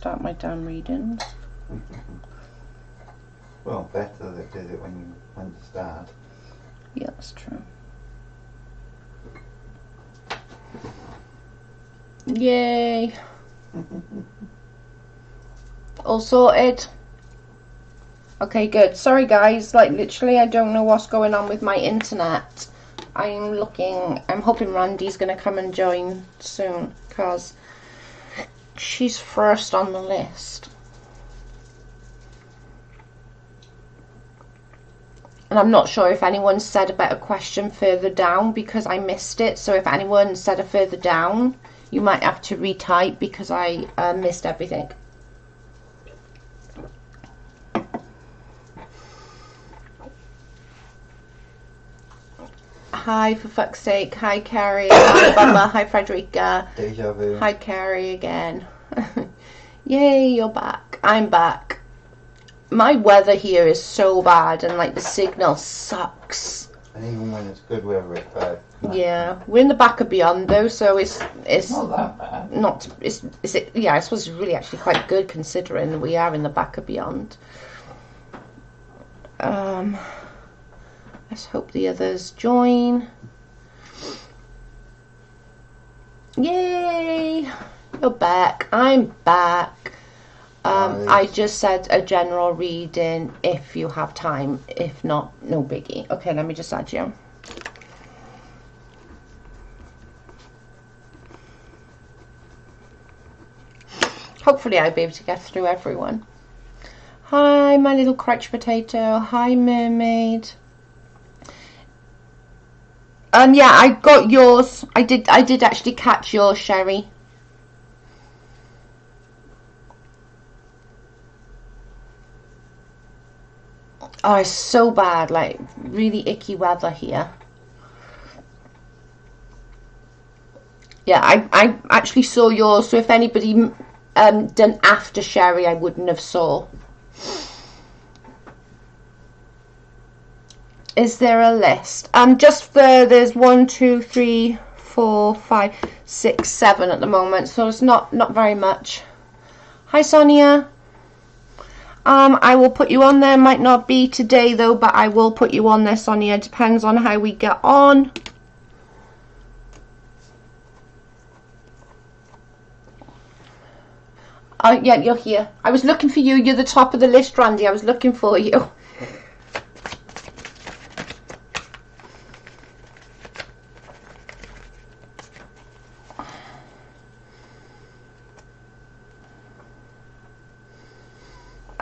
Start my damn readings. Well, better they did it when you start. Yeah, that's true. Yay! All sorted. Okay, good. Sorry guys, like literally I don't know what's going on with my internet. I'm hoping Randy's gonna come and join soon because she's first on the list. And I'm not sure if anyone said a better question further down because I missed it. So if anyone said a further down, you might have to retype because I missed everything. Hi, for fuck's sake. Hi, Carrie. Hi, Bummer. Hi, Frederica. Deja vu. Hi, Carrie again. Yay, you're back. I'm back. My weather here is so bad and like the signal sucks. And even when it's good weather, it's bad. Yeah, we're in the back of Beyond though, so it's not that bad. Yeah, I suppose it's really actually quite good considering that we are in the back of Beyond. Let's hope the others join. Yay! You're back. I'm back. Nice. I just said a general reading if you have time. If not, no biggie. Okay, let me just add you. Hopefully I'll be able to get through everyone. Hi, my little crutch potato. Hi, mermaid. Yeah, I got yours. I did actually catch yours, Sherry. Oh, it's so bad, like really icky weather here. Yeah, I actually saw yours, so if anybody done after Sherry, I wouldn't have saw. Is there a list? There's 1, 2, 3, 4, 5, 6, 7 at the moment, so it's not very much. Hi, Sonia. I will put you on there. Might not be today though, but I will put you on there, Sonia. Depends on how we get on. Yeah, you're here. I was looking for you. You're the top of the list, Randy. I was looking for you.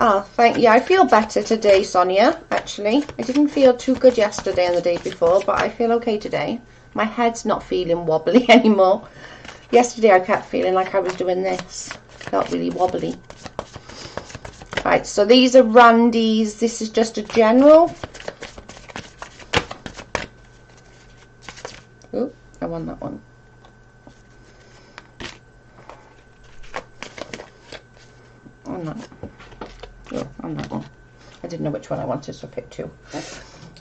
Oh, yeah, I feel better today, Sonia, actually. I didn't feel too good yesterday and the day before, but I feel okay today. My head's not feeling wobbly anymore. Yesterday I kept feeling like I was doing this. Felt really wobbly. Right, so these are Randy's. This is just a general. Oh, I won that one. Oh, no. Oh, on that one. I didn't know which one I wanted, so I picked 2.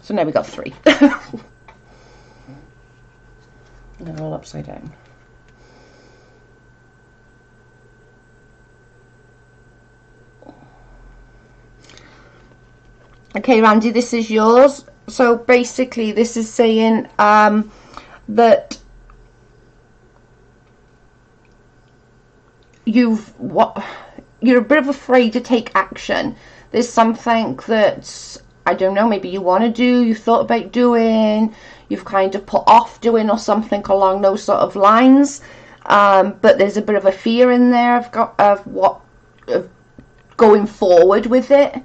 So now we got 3. They're all upside down. Okay, Randy, this is yours. So basically this is saying that you're a bit of afraid to take action. There's something that, I don't know, maybe you want to do, you thought about doing, you've kind of put off doing or something along those sort of lines, but there's a bit of a fear in there of going forward with it.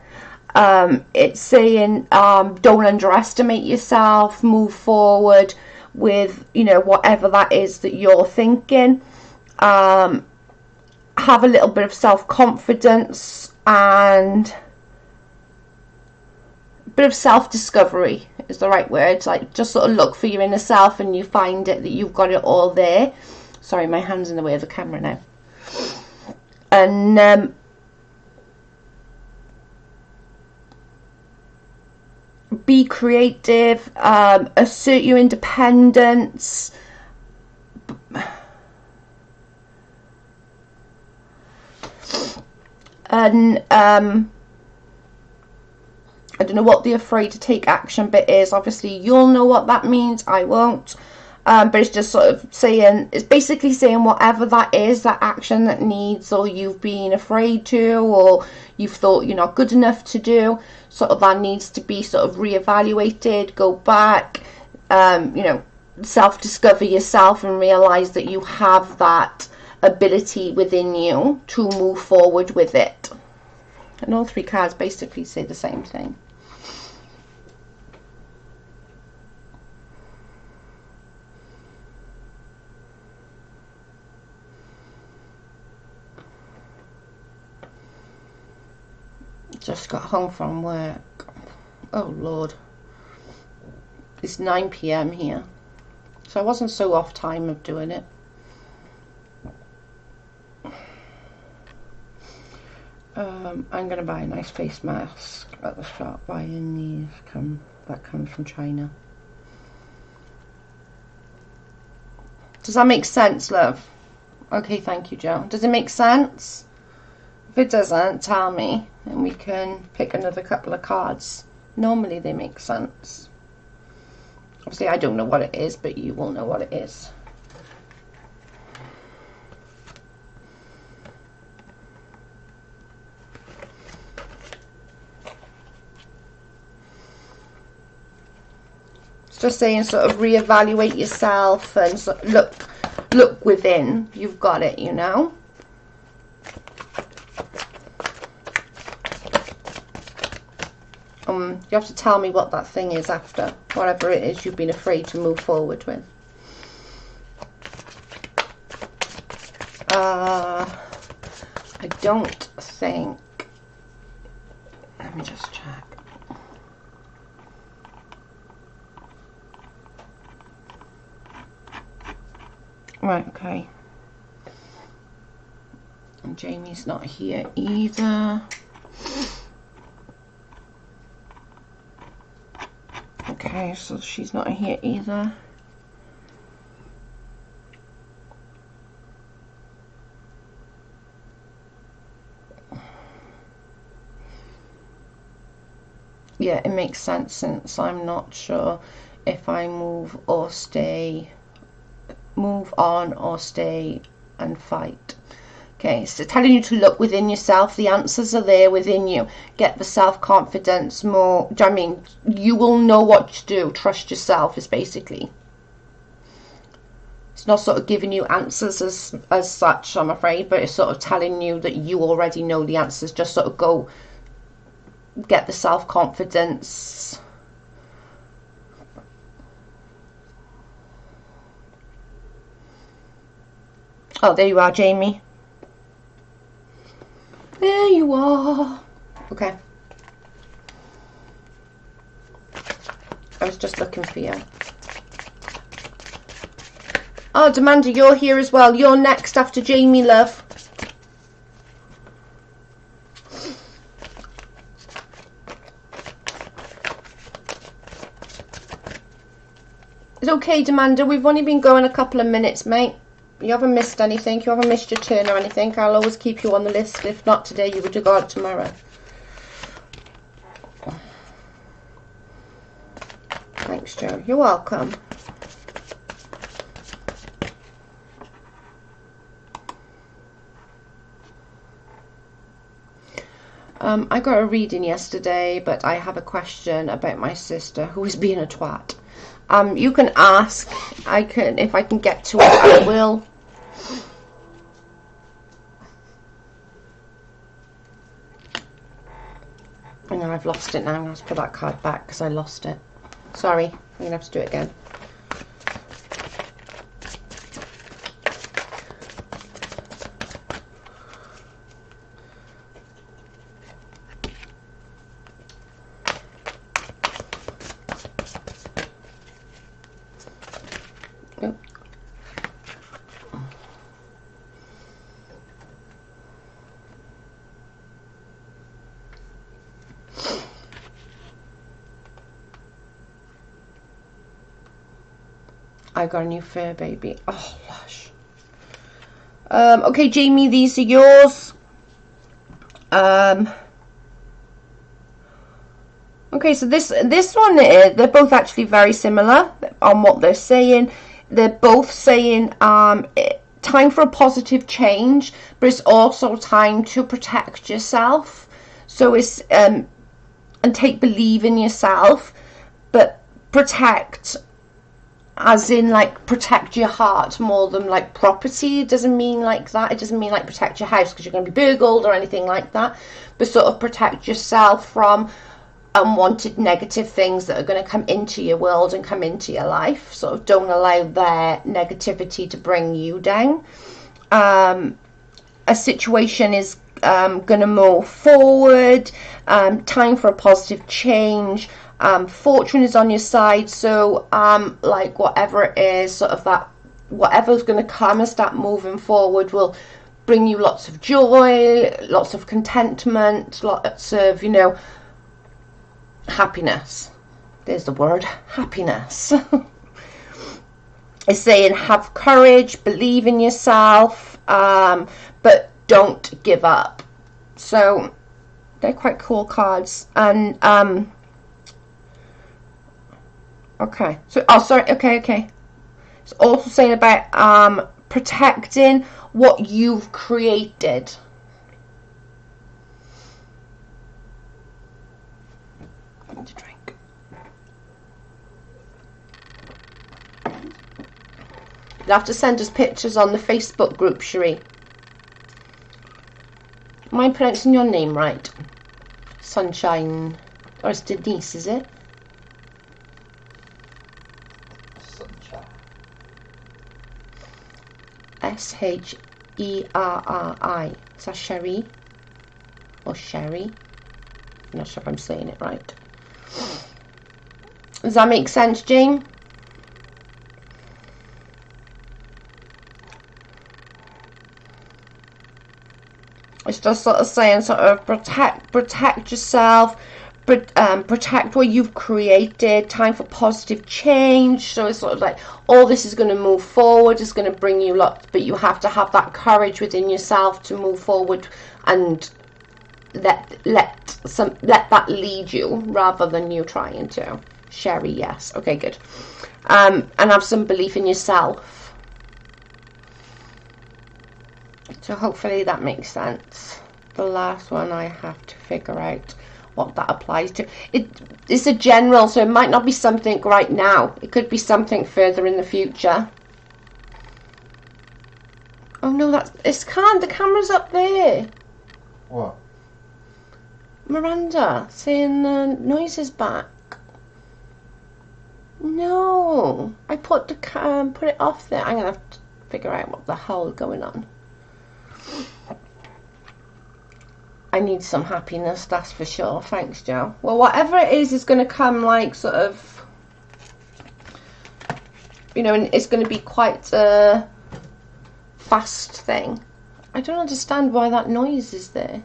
It's saying don't underestimate yourself, move forward with, you know, whatever that is that you're thinking. Have a little bit of self-confidence and a bit of self-discovery is the right word. Like, just sort of look for your inner self and you find it that you've got it all there. Sorry, my hand's in the way of the camera now. And be creative, assert your independence. And I don't know what the afraid to take action bit is. Obviously, you'll know what that means. I won't. But it's just sort of saying, it's basically saying whatever that is, that action that needs, or you've been afraid to, or you've thought you're not good enough to do, sort of that needs to be sort of reevaluated, go back, you know, self-discover yourself and realise that you have that ability within you to move forward with it. And all three cards basically say the same thing. Just got home from work. Oh Lord. It's 9 PM here. So I wasn't so off time of doing it. I'm going to buy a nice face mask at the shop. Buying these that comes from China. Does that make sense, love? Okay, thank you, Joe. Does it make sense? If it doesn't, tell me and we can pick another couple of cards. Normally they make sense. Obviously I don't know what it is, but you will know what it is. Just saying, sort of reevaluate yourself and sort of look within. You've got it, you know. You have to tell me what that thing is after, whatever it is you've been afraid to move forward with. I don't think. Let me just check. Right, okay. And Jamie's not here either. Okay, so she's not here either. Yeah, it makes sense since I'm not sure if I move on or stay and fight. Okay, so telling you to look within yourself. The answers are there within you. Get the self-confidence more. I mean, you will know what to do. Trust yourself is basically. It's not sort of giving you answers as such, I'm afraid, but it's sort of telling you that you already know the answers. Just sort of go get the self-confidence. Oh, there you are, Jamie. There you are. Okay. I was just looking for you. Oh, Amanda, you're here as well. You're next after Jamie, love. It's okay, Amanda. We've only been going a couple of minutes, mate. You haven't missed anything. You haven't missed your turn or anything. I'll always keep you on the list. If not today, you would have got it tomorrow. Thanks, Joe. You're welcome. I got a reading yesterday, but I have a question about my sister who is being a twat. You can ask. If I can get to it, I will. I know I've lost it now. I'm going to have to put that card back because I lost it. Sorry, I'm going to have to do it again. I got a new fur baby. Oh, lush. Okay, Jamie, these are yours. Okay, so this one, they're both actually very similar on what they're saying. They're both saying time for a positive change, but it's also time to protect yourself. So it's and believe in yourself, but protect as in like protect your heart more than like property. It doesn't mean like that. It doesn't mean like protect your house because you're going to be burgled or anything like that, but sort of protect yourself from unwanted negative things that are going to come into your world and come into your life. Sort of don't allow their negativity to bring you down. A situation is going to move forward. Time for a positive change. Fortune is on your side, so like whatever it is, sort of that whatever's going to come and start moving forward will bring you lots of joy, lots of contentment, lots of, you know, happiness. There's the word, happiness. It's saying have courage, believe in yourself, but don't give up. So they're quite cool cards. And okay, so okay. It's also saying about protecting what you've created. I need to drink. You'll have to send us pictures on the Facebook group, Cherie. Am I pronouncing your name right? Sunshine. Or it's Denise, is it? Sunshine. S-H-E-R-R-I. Is that Sherry? Or Sherry? I'm not sure if I'm saying it right. Does that make sense, Jane? It's just sort of saying sort of protect yourself, protect what you've created, time for positive change. So it's sort of like all this is going to move forward, it's going to bring you lots, but you have to have that courage within yourself to move forward and let that lead you rather than you trying to. Sherry, yes. Okay, good. And have some belief in yourself. So hopefully that makes sense. The last one I have to figure out what that applies to. It's a general, so it might not be something right now. It could be something further in the future. Oh no, the camera's up there. What? Miranda saying the noise is back. No, I put it off there. I'm gonna have to figure out what the hell is going on. I need some happiness, that's for sure. Thanks, Joe. Well, whatever it is going to come like sort of, you know, and it's going to be quite a fast thing. I don't understand why that noise is there.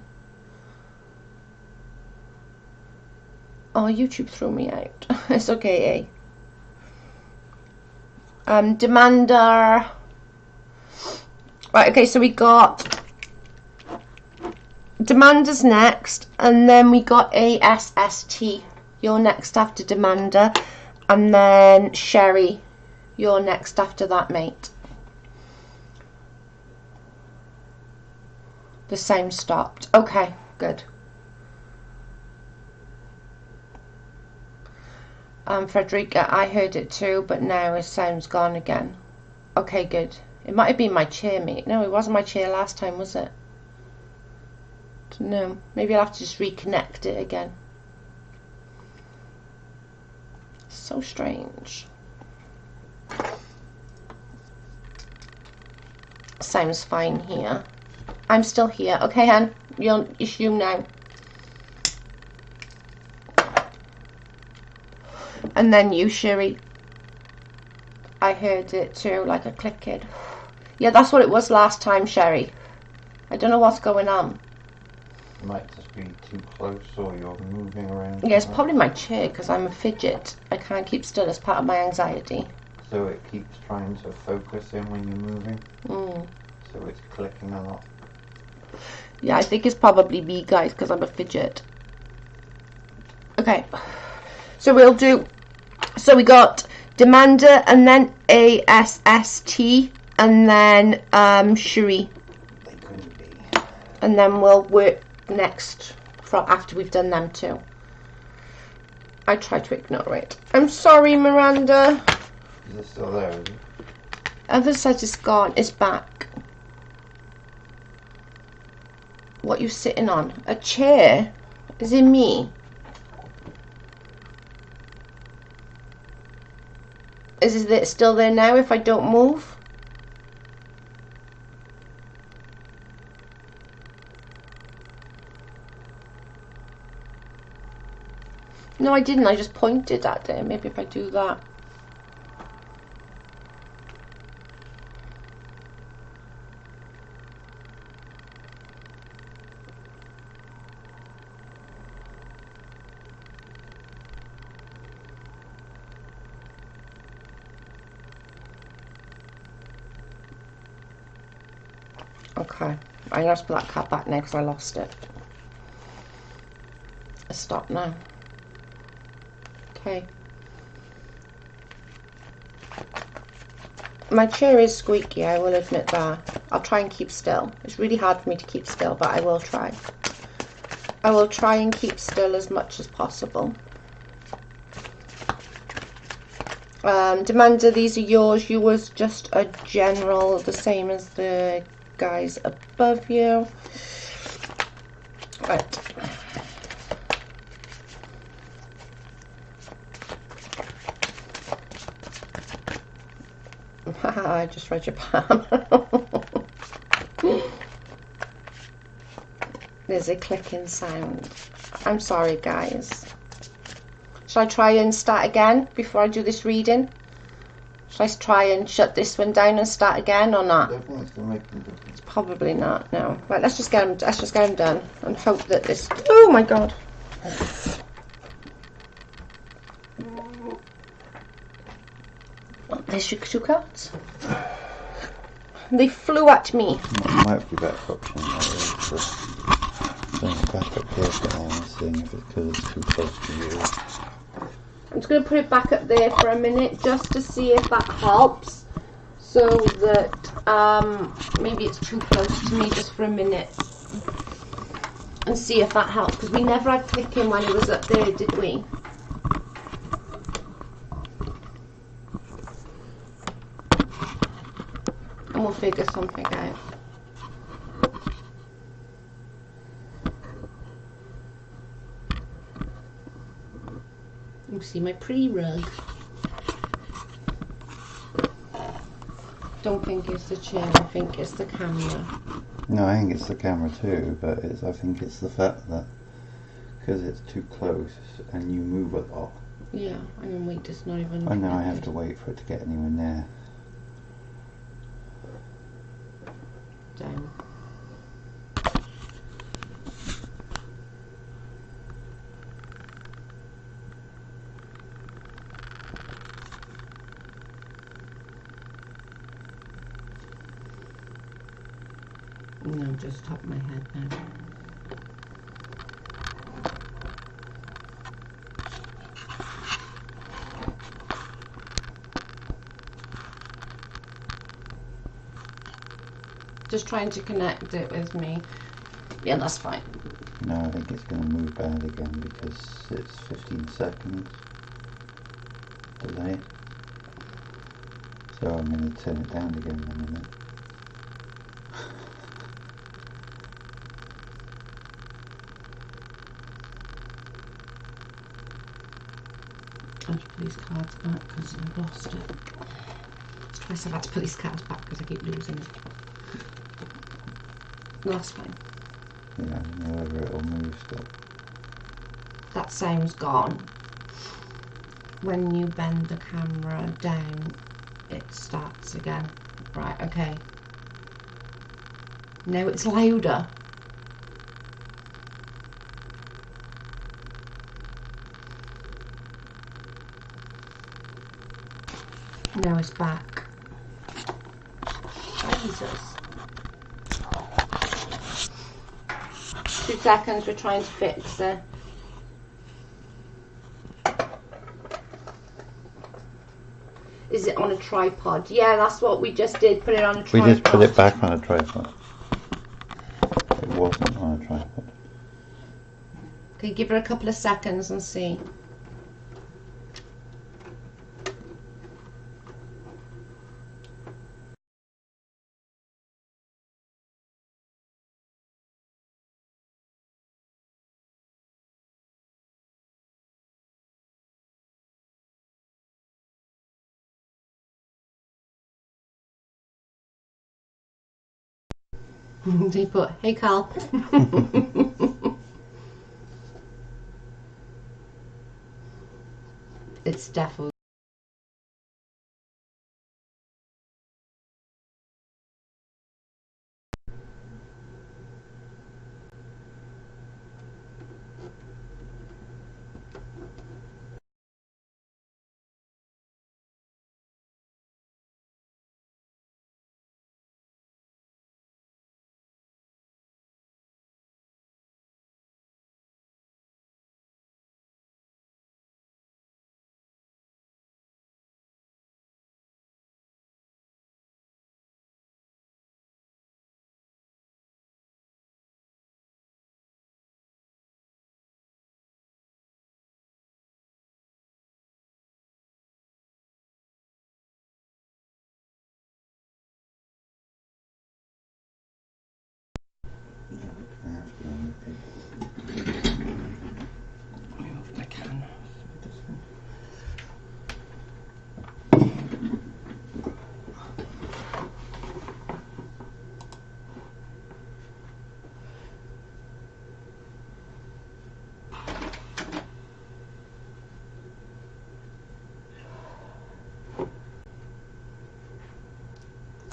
Oh, YouTube threw me out. It's okay, eh? Demander. Right, okay, so we got Demander's next, and then we got ASST. You're next after Demander, and then Sherry, you're next after that, mate. The sound stopped. Okay, good. Frederica, I heard it too, but now his sound's gone again. Okay, good. It might have been my chair, mate. No, it wasn't my chair last time, was it? No, maybe I'll have to just reconnect it again. So strange. Sounds fine here. I'm still here. Okay, Han, it's you now. And then you, Sherry. I heard it too, like a clicking. Yeah, that's what it was last time, Sherry. I don't know what's going on. It might just be too close, or you're moving around. Yeah, it's probably my chair, because I'm a fidget. I can't keep still as part of my anxiety. So it keeps trying to focus in when you're moving. Mm. So it's clicking a lot. Yeah, I think it's probably me, guys, because I'm a fidget. Okay. So we'll do... So we got Demander and then ASST and then Shuri. They couldn't be. And then we'll work next from after we've done them two. I tried to ignore it. I'm sorry, Miranda. Is it still there? Is it? Other side is gone. It's back. What you sitting on? A chair? Is it me? Is it still there now if I don't move? No, I didn't. I just pointed at it. Maybe if I do that. Okay. I'm going to put that cat back now because I lost it. Stop now. Okay. My chair is squeaky, I will admit that. I'll try and keep still. It's really hard for me to keep still, but I will try. I will try and keep still as much as possible. Demander, these are yours. You was just a general, the same as the guys above you. Right. I just read your palm. There's a clicking sound. I'm sorry, guys. Shall I try and start again before I do this reading? Shall I try and shut this one down and start again or not? Definitely still making a difference. Probably not. No. Right. Let's just get them. Let's just get them done and hope that this. Oh my God. There's your two cats. They flew at me. Might be better option to bring it back up here for now and seeing if it's because it's too close to you. I'm just going to put it back up there for a minute just to see if that helps. So that maybe it's too close to me just for a minute. And see if that helps. Because we never had clicking when it was up there, did we? And we'll figure something out. You see my pretty rug. Don't think it's the chair, I think it's the camera. No, I think it's the camera too, but I think it's the fact that because it's too close and you move a lot. Yeah, I mean, wait, it's not even... I know I have to wait for it to get anywhere near. Down. No, just top of my head now. Just trying to connect it with me. Yeah, that's fine. No, I think it's going to move bad again because it's 15 seconds delay. So I'm going to turn it down again in a minute. I have to put these cards back because I've lost it. It's twice I've had to put these cards back because I keep losing it. No, that's fine. Yeah, however it'll move still. That sound's gone. When you bend the camera down, it starts again. Right, okay. Now it's louder. Now it's back. Jesus. seconds, we're trying to fix it. Is it on a tripod? Yeah, that's what we just did, put it on a tripod. We just put it back on a tripod. It wasn't on a tripod. Okay, give her a couple of seconds and see. They put, hey Carl. It's definitely.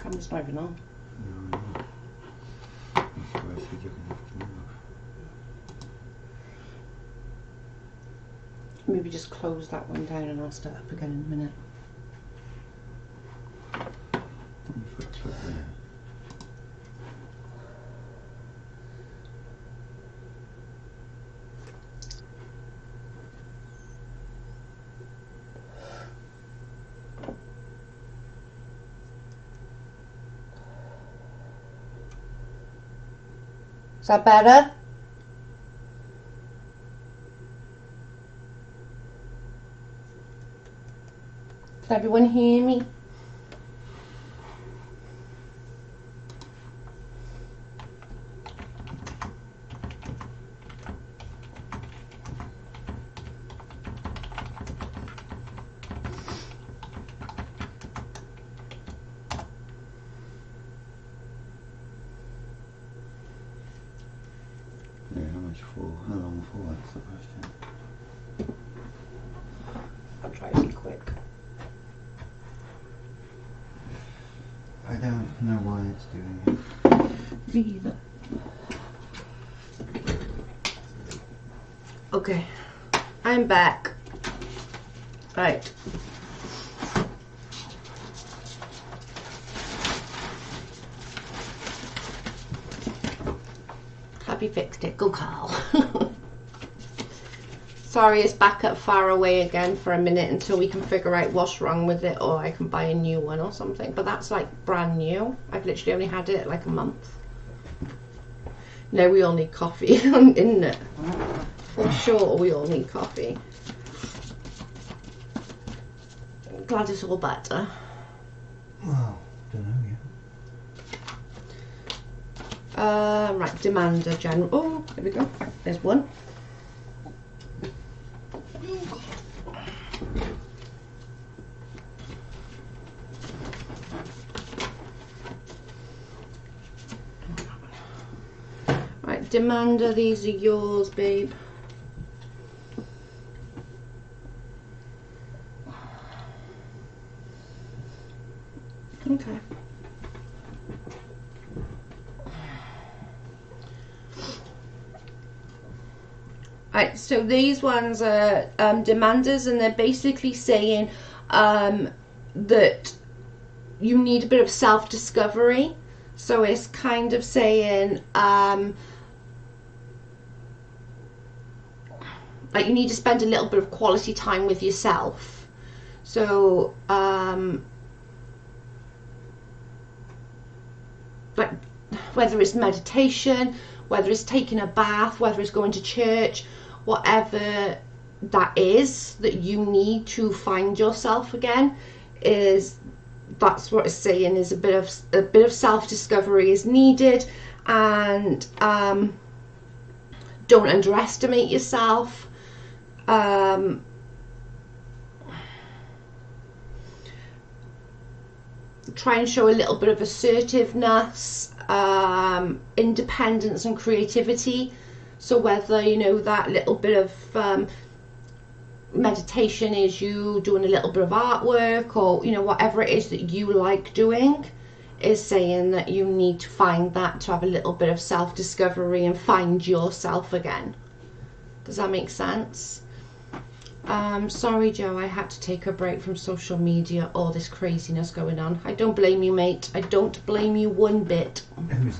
Camera's not even on. No, I said you're going to have to move. Maybe just close that one down and I'll start up again in a minute. Is that better? Can everyone hear me? How long for? That's the question. I'll try to be quick. I don't know why it's doing it. Me either. Okay, I'm back. Right. Happy fixed it. Go Carl. Sorry, it's back up far away again for a minute until we can figure out what's wrong with it, or I can buy a new one or something. But that's like brand new. I've literally only had it like a month. No, we all need coffee, isn't it? For sure, we all need coffee. Glad it's all better. Well, don't know yet. Right, Demander General. Oh, there we go. There's one. Right, Demander, these are yours, babe. Okay. Right, so these ones are demanders, and they're basically saying that you need a bit of self-discovery. So it's kind of saying like, you need to spend a little bit of quality time with yourself. So like, whether it's meditation, whether it's taking a bath, whether it's going to church, whatever that is that you need to find yourself again, that's what it's saying, is a bit of self-discovery is needed. And don't underestimate yourself. Try and show a little bit of assertiveness, independence and creativity. So whether, you know, that little bit of meditation is you doing a little bit of artwork, or, you know, whatever it is that you like doing, is saying that you need to find that, to have a little bit of self-discovery and find yourself again. Does that make sense? Sorry, Joe, I had to take a break from social media, all this craziness going on. I don't blame you, mate. I don't blame you one bit. Who's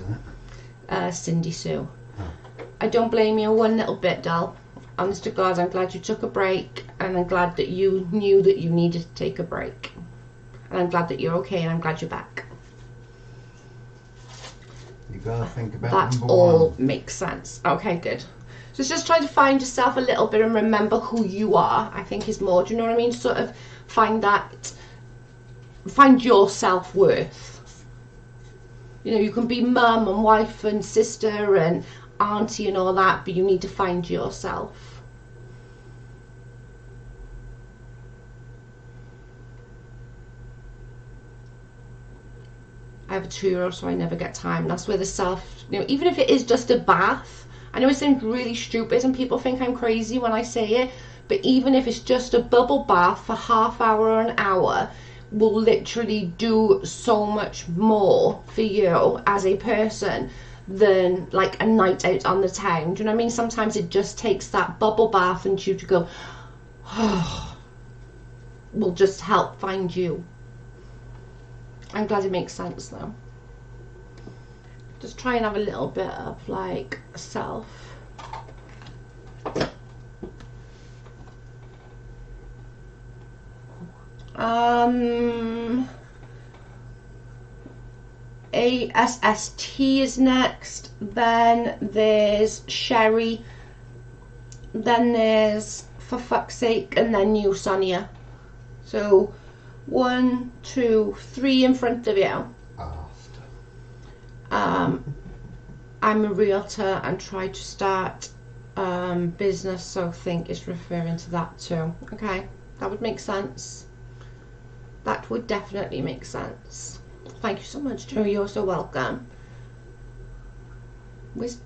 that? Cindy Sue. Oh. I don't blame you one little bit, doll. Honest to God, I'm glad you took a break, and I'm glad that you knew that you needed to take a break. And I'm glad that you're okay, and I'm glad you're back. You gotta think about that number all one. makes sense. Okay, good. So it's just trying to find yourself a little bit and remember who you are, I think, is more, do you know what I mean? Sort of find your self-worth. You know, you can be mum and wife and sister and auntie and all that, but you need to find yourself. I have a 2-year-old, so I never get time. That's where the self, you know, even if it is just a bath, I know it sounds really stupid and people think I'm crazy when I say it, but even if it's just a bubble bath for half hour or an hour, will literally do so much more for you as a person than like a night out on the town. Do you know what I mean? Sometimes it just takes that bubble bath and you to go, oh, will just help find you. I'm glad it makes sense though. Just try and have a little bit of like self. ASST is next, then there's Sherry, then there's For Fuck's Sake, and then you, Sonia. So 1, 2, 3 in front of you. I'm a realtor and try to start business, so I think it's referring to that too. Okay, that would make sense. That would definitely make sense. Thank you so much, Joe. You're so welcome.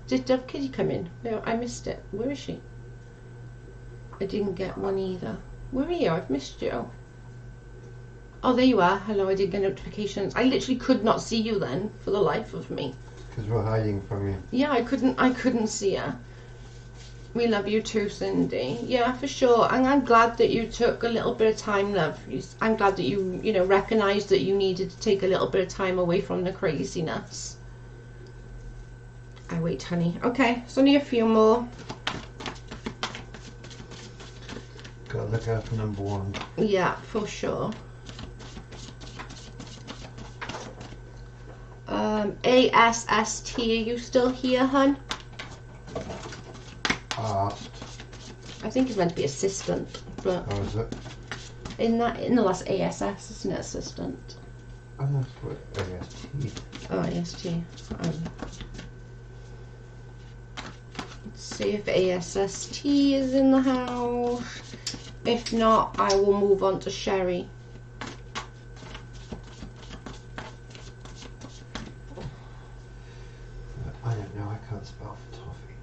Did Dove Kitty come in? No, I missed it. Where is she? I didn't get one either. Where are you? I've missed you. Oh, there you are. Hello, I did get notifications. I literally could not see you then for the life of me. Because we're hiding from you. Yeah, I couldn't see her. We love you too, Cindy. Yeah, for sure. And I'm glad that you took a little bit of time, love. I'm glad that you know, recognised that you needed to take a little bit of time away from the craziness. I wait, honey. Okay, so only a few more. Gotta look out for number 1. Yeah, for sure. ASST, are you still here, hun? Asked. I think it's meant to be assistant, but Oh, is it? no, that's ASS, isn't it? Assistant. Oh, that's what AST. Oh, AST. Let's see if ASST is in the house. If not, I will move on to Sherry. I don't know, I can't spell for toffee.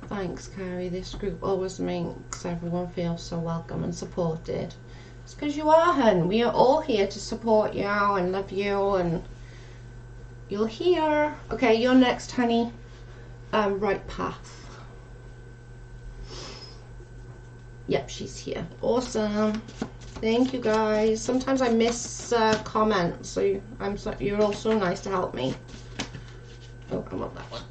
Thanks, Carrie. This group always makes everyone feel so welcome and supported. It's because you are, hun. We are all here to support you and love you, and you're here. Okay, you're next, honey. Right path. Yep, she's here. Awesome. Thank you, guys. Sometimes I miss comments, so you're all so nice to help me. Oh, I want that one.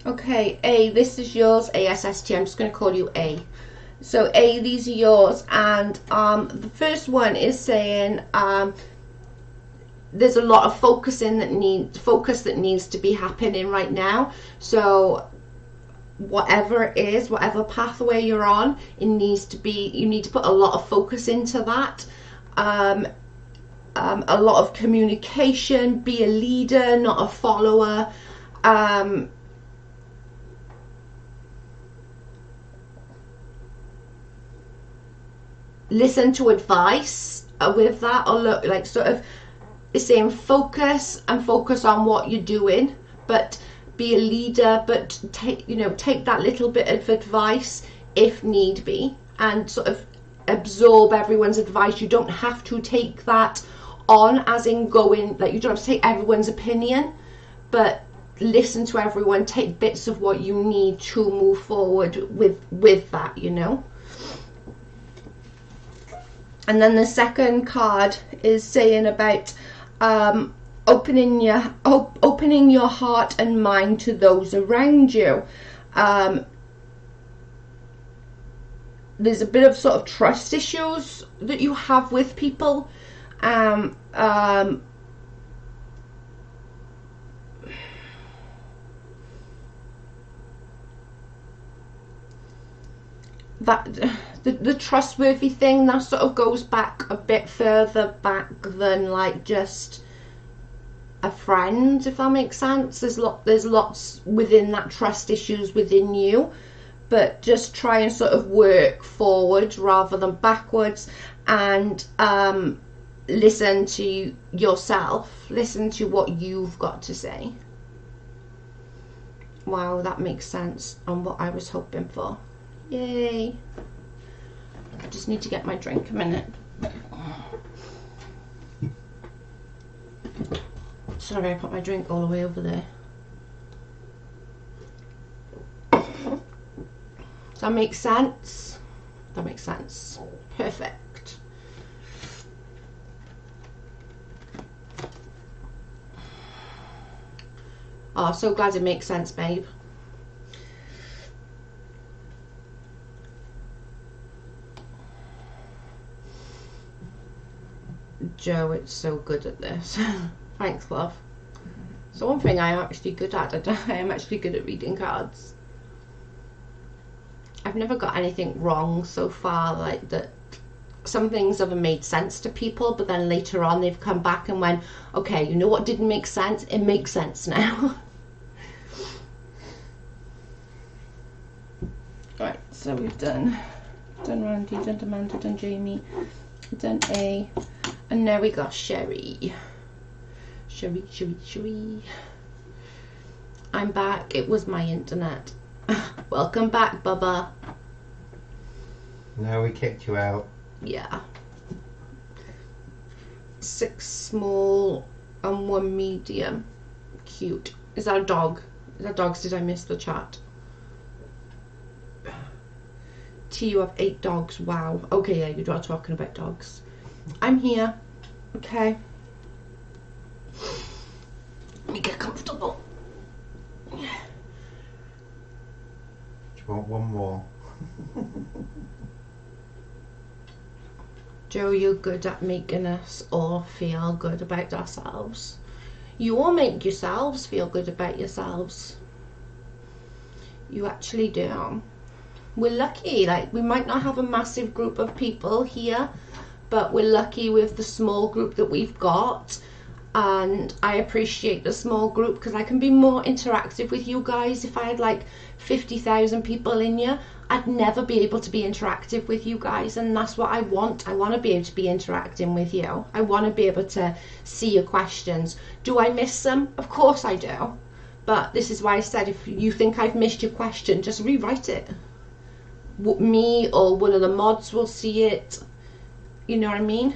Okay, A, this is yours. ASST, I'm just going to call you A. So A, these are yours, and the first one is saying there's a lot of focus that needs to be happening right now. So whatever it is, whatever pathway you're on, you need to put a lot of focus into that. A lot of communication, be a leader, not a follower. Listen to advice with that, or look, like, sort of, it's saying focus on what you're doing, but be a leader, but take that little bit of advice if need be, and sort of absorb everyone's advice. You don't have to take that on, as in going, like, you don't have to take everyone's opinion, but listen to everyone, take bits of what you need to move forward with that, you know. And then the second card is saying about opening your heart and mind to those around you. There's a bit of sort of trust issues that you have with people. The trustworthy thing, that sort of goes back a bit further back than like just a friend, if that makes sense. There's lots within that trust issues within you, but just try and sort of work forward rather than backwards, and listen to yourself, listen to what you've got to say. Wow, that makes sense on what I was hoping for. Yay. I just need to get my drink a minute. Sorry, I put my drink all the way over there. Does that make sense? That makes sense. Perfect. Oh, so glad it makes sense, babe. Joe, it's so good at this. Thanks, love. So one thing I am actually good at, I am actually good at reading cards. I've never got anything wrong so far, like that. Some things haven't made sense to people, but then later on they've come back and went, okay, you know what didn't make sense? It makes sense now. Right, so we've done Randy, done Amanda, done Jamie, done A, and now we got Sherry. Sherry. I'm back. It was my internet. Welcome back, Bubba. No, we kicked you out. Yeah. 6 small and 1 medium. Cute. Is that a dog? Is that dogs? Did I miss the chat? T, you have 8 dogs. Wow. Okay, yeah, you are talking about dogs. I'm here. Okay. Let me get comfortable. Do you want one more? Joe, you're good at making us all feel good about ourselves. You all make yourselves feel good about yourselves. You actually do. We're lucky. Like, we might not have a massive group of people here, but we're lucky with the small group that we've got. And I appreciate the small group because I can be more interactive with you guys. If I had like 50,000 people in here, I'd never be able to be interactive with you guys, and that's what I want. I want to be able to be interacting with you. I want to be able to see your questions. Do I miss them? Of course I do. But this is why I said, if you think I've missed your question, just rewrite it. Me or one of the mods will see it. You know what I mean?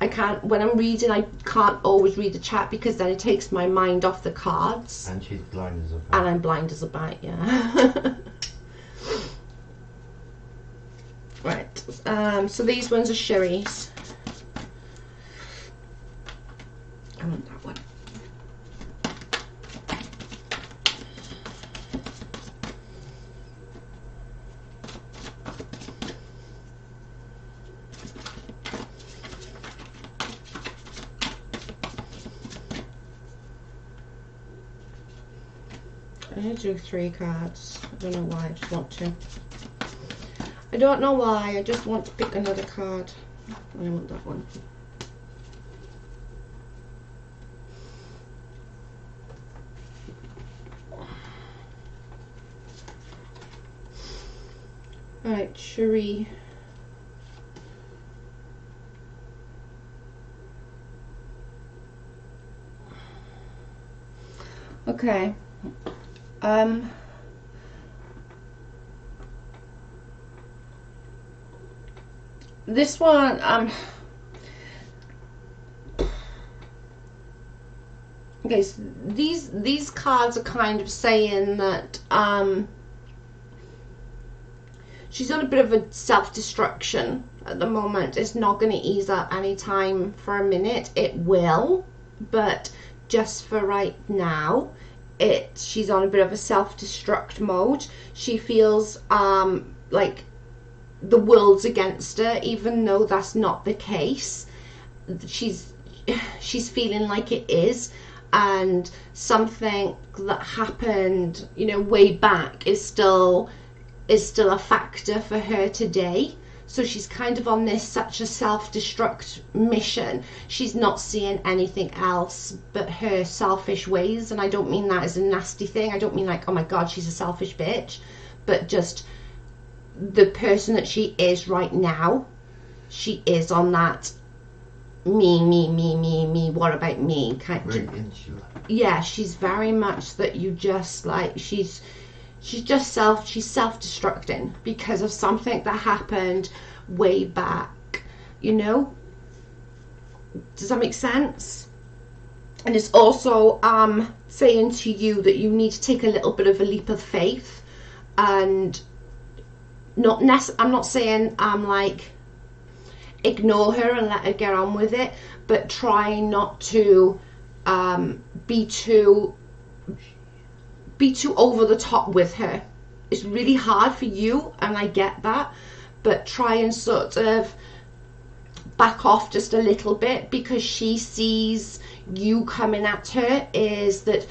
I can't, when I'm reading, I can't always read the chat because then it takes my mind off the cards. And she's blind as a bat. And I'm blind as a bat, yeah. Right, so these ones are Sherry's. I want that one. I'm going to do 3 cards. I don't know why, I just want to. I don't know why, I just want to pick another card. I want that one. Right, Cherie. Okay. This one, okay, so these cards are kind of saying that she's on a bit of a self-destruction at the moment. It's not going to ease up anytime for a minute. It will, but just for right now, she's on a bit of a self-destruct mode. She feels like the world's against her, even though that's not the case. She's feeling like it is, and something that happened, you know, way back is still a factor for her today. So she's kind of on this such a self-destruct mission. She's not seeing anything else but her selfish ways, and I don't mean that as a nasty thing. I don't mean like, oh my god, she's a selfish bitch, but just the person that she is right now. She is on that me, what about me kind of. Very insular. Yeah, she's very much that you just like, she's self-destructing because of something that happened way back, you know. Does that make sense? And it's also saying to you that you need to take a little bit of a leap of faith, and I'm not saying like ignore her and let her get on with it, but try not to be too over the top with her. It's really hard for you, and I get that, but try and sort of back off just a little bit, because she sees you coming at her is that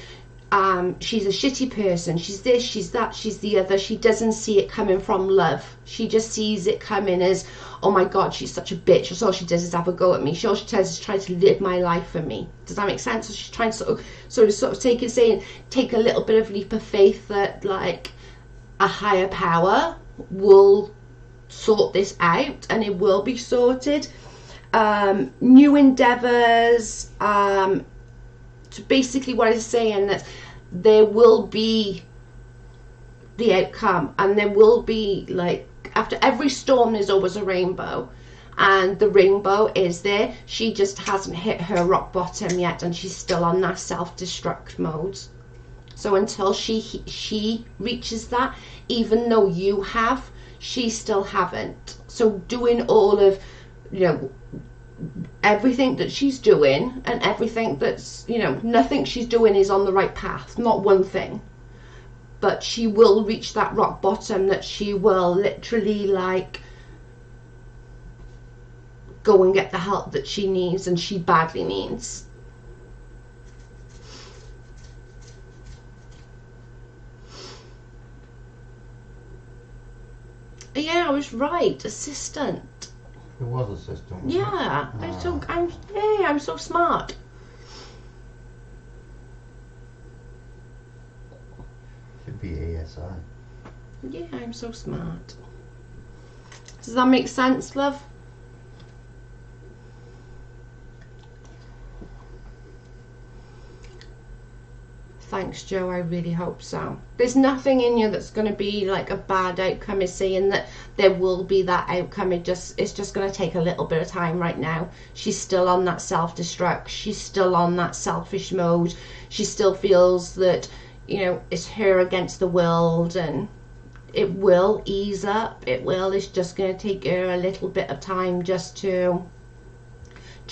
she's a shitty person, she's this, she's that, she's the other. She doesn't see it coming from love. She just sees it coming as, oh my god, she's such a bitch. That's all she does is have a go at me. All she does is try to live my life for me. Does that make sense? So she's trying to sort of take a little bit of leap of faith that like a higher power will sort this out, and it will be sorted. New endeavors. So basically what it's saying, that there will be the outcome, and there will be, like, after every storm there's always a rainbow, and the rainbow is there. She just hasn't hit her rock bottom yet, and she's still on that self-destruct mode. So until she reaches that, even though you have, she still haven't. So doing all of, you know, everything that she's doing, and everything that's, you know, nothing she's doing is on the right path, not one thing, but she will reach that rock bottom, that she will literally like go and get the help that she needs, and she badly needs. Yeah, I was right, assistant. It was assistant. Yeah, I'm so smart. Should be ASI. Yeah, I'm so smart. Does that make sense, love? Thanks, Joe. I really hope so. There's nothing in you that's going to be like a bad outcome. Is saying that there will be that outcome. It's just going to take a little bit of time right now. She's still on that self-destruct. She's still on that selfish mode. She still feels that, you know, it's her against the world, and it will ease up. It will. It's just going to take her a little bit of time just to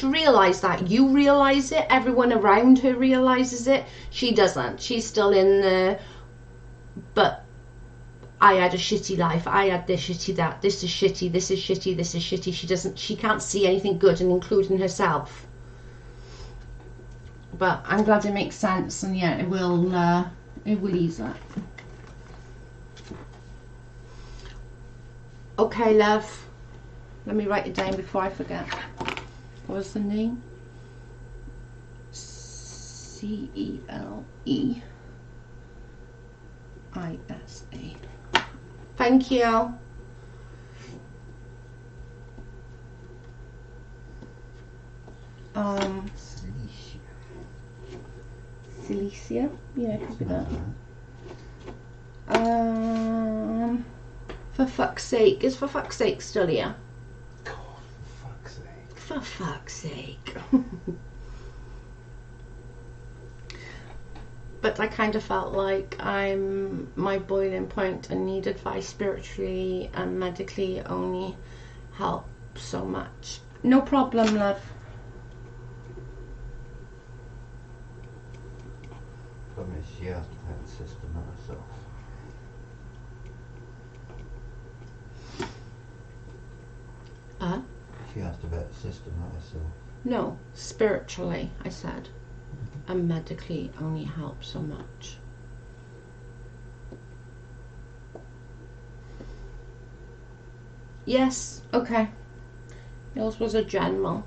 realize that. You realize it, everyone around her realizes it, she doesn't. She's still in the, but I had a shitty life, I had this shitty, that, this is shitty, this is shitty, this is shitty. She can't see anything good, and including herself. But I'm glad it makes sense, and yeah, It will ease that. Okay, love. Let me write it down before I forget. What was the name? CELEISA. Thank you. Cilicia? Yeah, it could be that. For fuck's sake. Is for fuck's sake still here? God, for fuck's sake. For fuck's sake. But I kind of felt like I'm my boiling point and need advice spiritually and medically only help so much. No problem, love. Problem is, she has to have a system herself. She has to vet a system herself. No, spiritually, I said. And medically only help so much. Yes, okay. Yours was a general.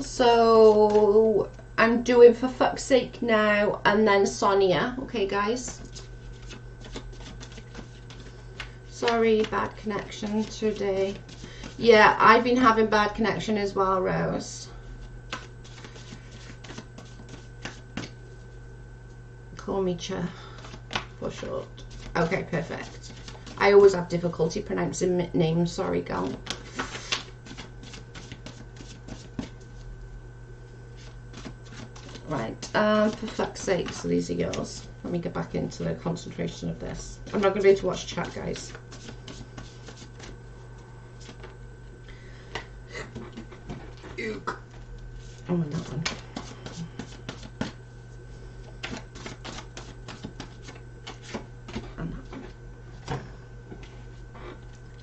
So I'm doing for fuck's sake now and then Sonia. Okay, guys. Sorry, bad connection today. Yeah, I've been having bad connection as well, Rose. Call me Cha for short. Okay, perfect. I always have difficulty pronouncing names. Sorry, girl. Right, for fuck's sake, so these are yours. Let me get back into the concentration of this. I'm not going to be able to watch chat, guys. Eek. Oh, and that one. And that one.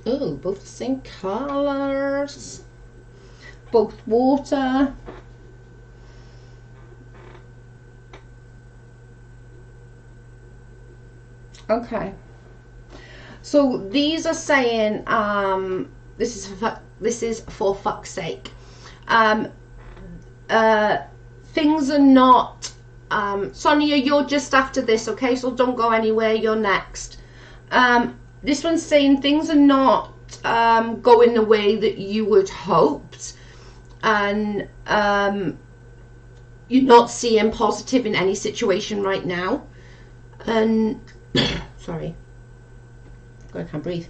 Oh, both the same colours. Both water. Okay, so these are saying this is for fuck's sake. Things are not Sonia, you're just after this, okay, so don't go anywhere, you're next. This one's saying things are not going the way that you would hoped, and you're not seeing positive in any situation right now, and sorry, I can't breathe.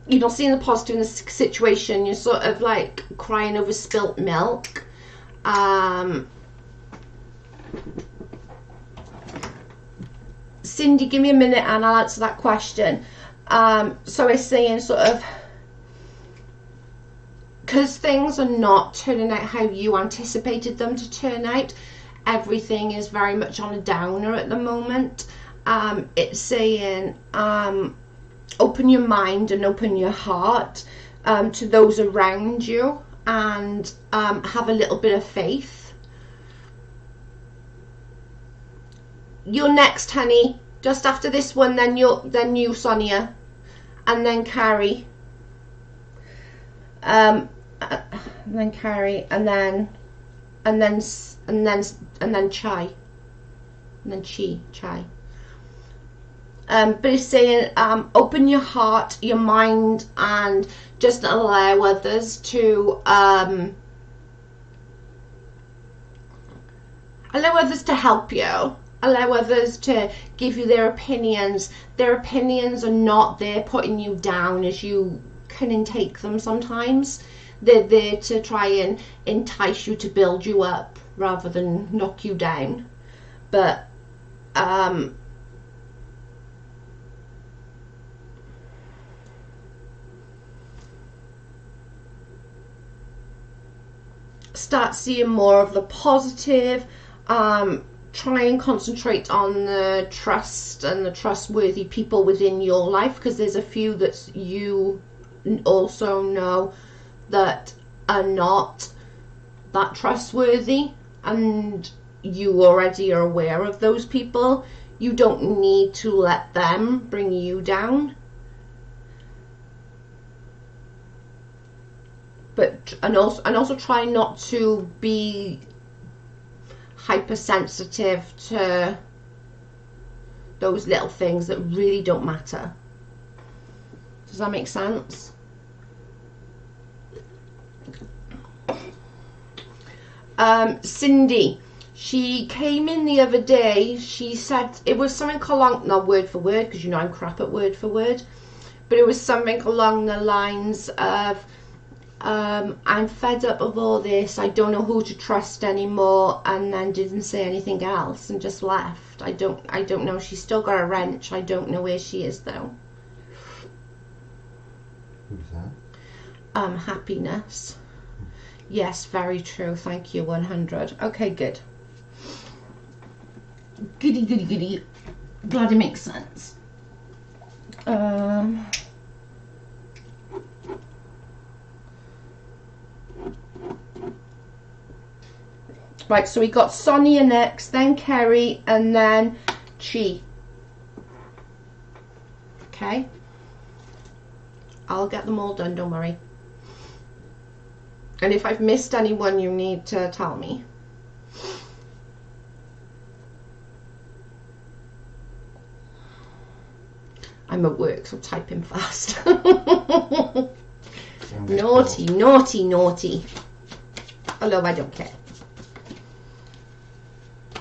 You're not seeing the positive in the situation. You're sort of like crying over spilt milk. Cindy, give me a minute and I'll answer that question. So it's saying sort of, because things are not turning out how you anticipated them to turn out, everything is very much on a downer at the moment. It's saying open your mind and open your heart to those around you, and have a little bit of faith. You're next, honey. Just after this one, then you, Sonia, and then Carrie, and then Carrie, and then Chai, and then Chai. But it's saying open your heart, your mind, and just allow others to help you. Allow others to give you their opinions. Their opinions are not there putting you down as you can take them sometimes. They're there to try and entice you, to build you up rather than knock you down. But start seeing more of the positive. Try and concentrate on the trust and the trustworthy people within your life, because there's a few that you also know that are not that trustworthy, and you already are aware of those people. You don't need to let them bring you down. But and also try not to be hypersensitive to those little things that really don't matter. Does that make sense? Cindy, she came in the other day. She said it was something along, not word for word, because you know I'm crap at word for word, but it was something along the lines of I'm fed up of all this, I don't know who to trust anymore, and then didn't say anything else and just left. I don't know. She's still got a wrench. I don't know where she is though. Who's that? Happiness. Yes, very true. Thank you. 100. Okay, good. Goody, goody, goody. Glad it makes sense. Right, so we got Sonia next, then Kerry, and then Chi. Okay. I'll get them all done, don't worry. And if I've missed anyone, you need to tell me. I'm at work, so typing fast. Naughty, naughty, naughty. Although I don't care.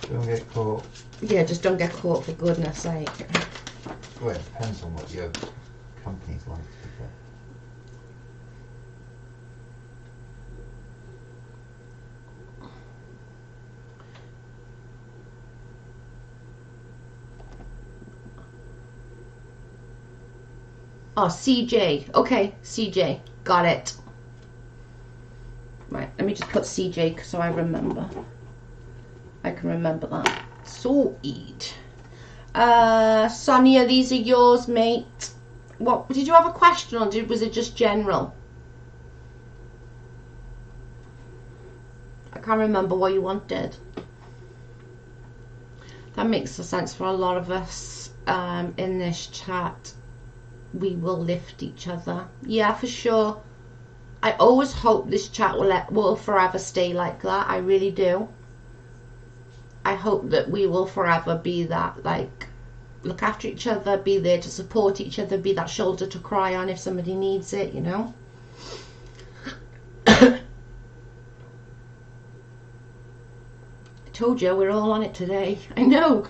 Don't get caught. Yeah, just don't get caught, for goodness sake. Well, it depends on what your company's like, to be fair. Oh, CJ. Okay, CJ. Got it. Right, let me just put CJ so I remember. I can remember that. Sweet. Sonia, these are yours, mate. What did you have a question, or was it just general? I can't remember what you wanted. That makes sense for a lot of us in this chat. We will lift each other. Yeah, for sure. I always hope this chat will forever stay like that. I really do. I hope that we will forever be that, like, look after each other, be there to support each other, be that shoulder to cry on if somebody needs it, you know. I told you, we're all on it today. I know.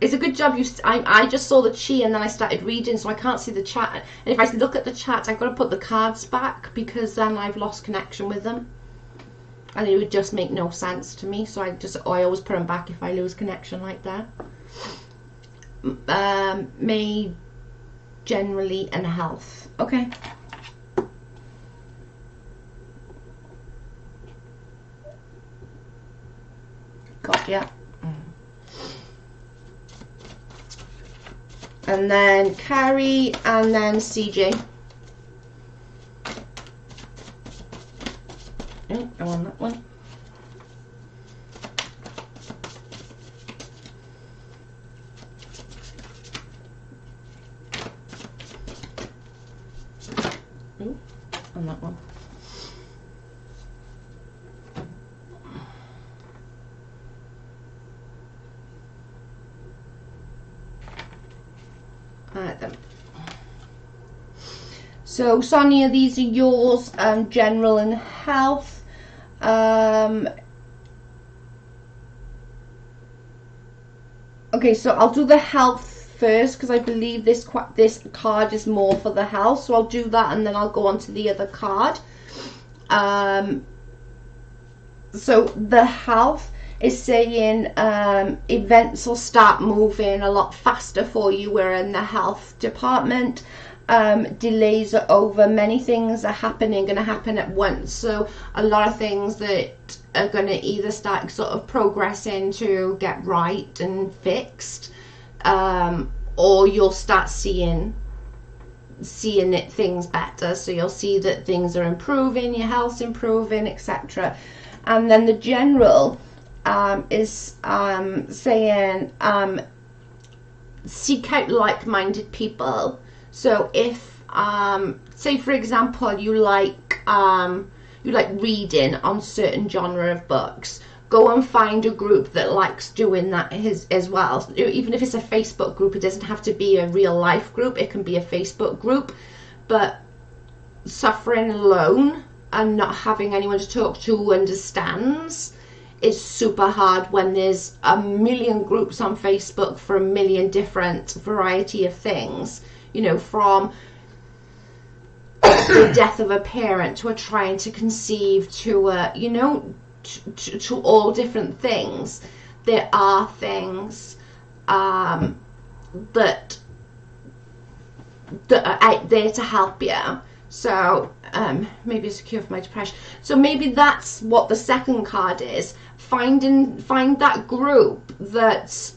It's a good job I just saw the Chi and then I started reading, so I can't see the chat. And if I look at the chat, I've got to put the cards back, because then I've lost connection with them. And it would just make no sense to me, so I always put them back if I lose connection like that. May generally and health. Okay. Got ya. And then Carrie, and then CJ. Go on that one. On that one. So Sonia, these are yours, general and health. Okay, so I'll do the health first because I believe this card is more for the health. So I'll do that and then I'll go on to the other card. So the health is saying events will start moving a lot faster for you. We're in the health department. Delays are over. Many things are going to happen at once. So a lot of things that are going to either start sort of progressing to get right and fixed, or you'll start seeing things better. So you'll see that things are improving, your health's improving, etc. And then the general is saying seek out like-minded people. So if say for example you like reading on certain genre of books, go and find a group that likes doing that as well. Even if it's a Facebook group, it doesn't have to be a real life group, it can be a Facebook group. But suffering alone and not having anyone to talk to who understands is super hard when there's a million groups on Facebook for a million different variety of things, you know, from the death of a parent to a trying to conceive to you know, to all different things. There are things that are out there to help you. So maybe it's a cure for my depression. So maybe that's what the second card is. Find that group that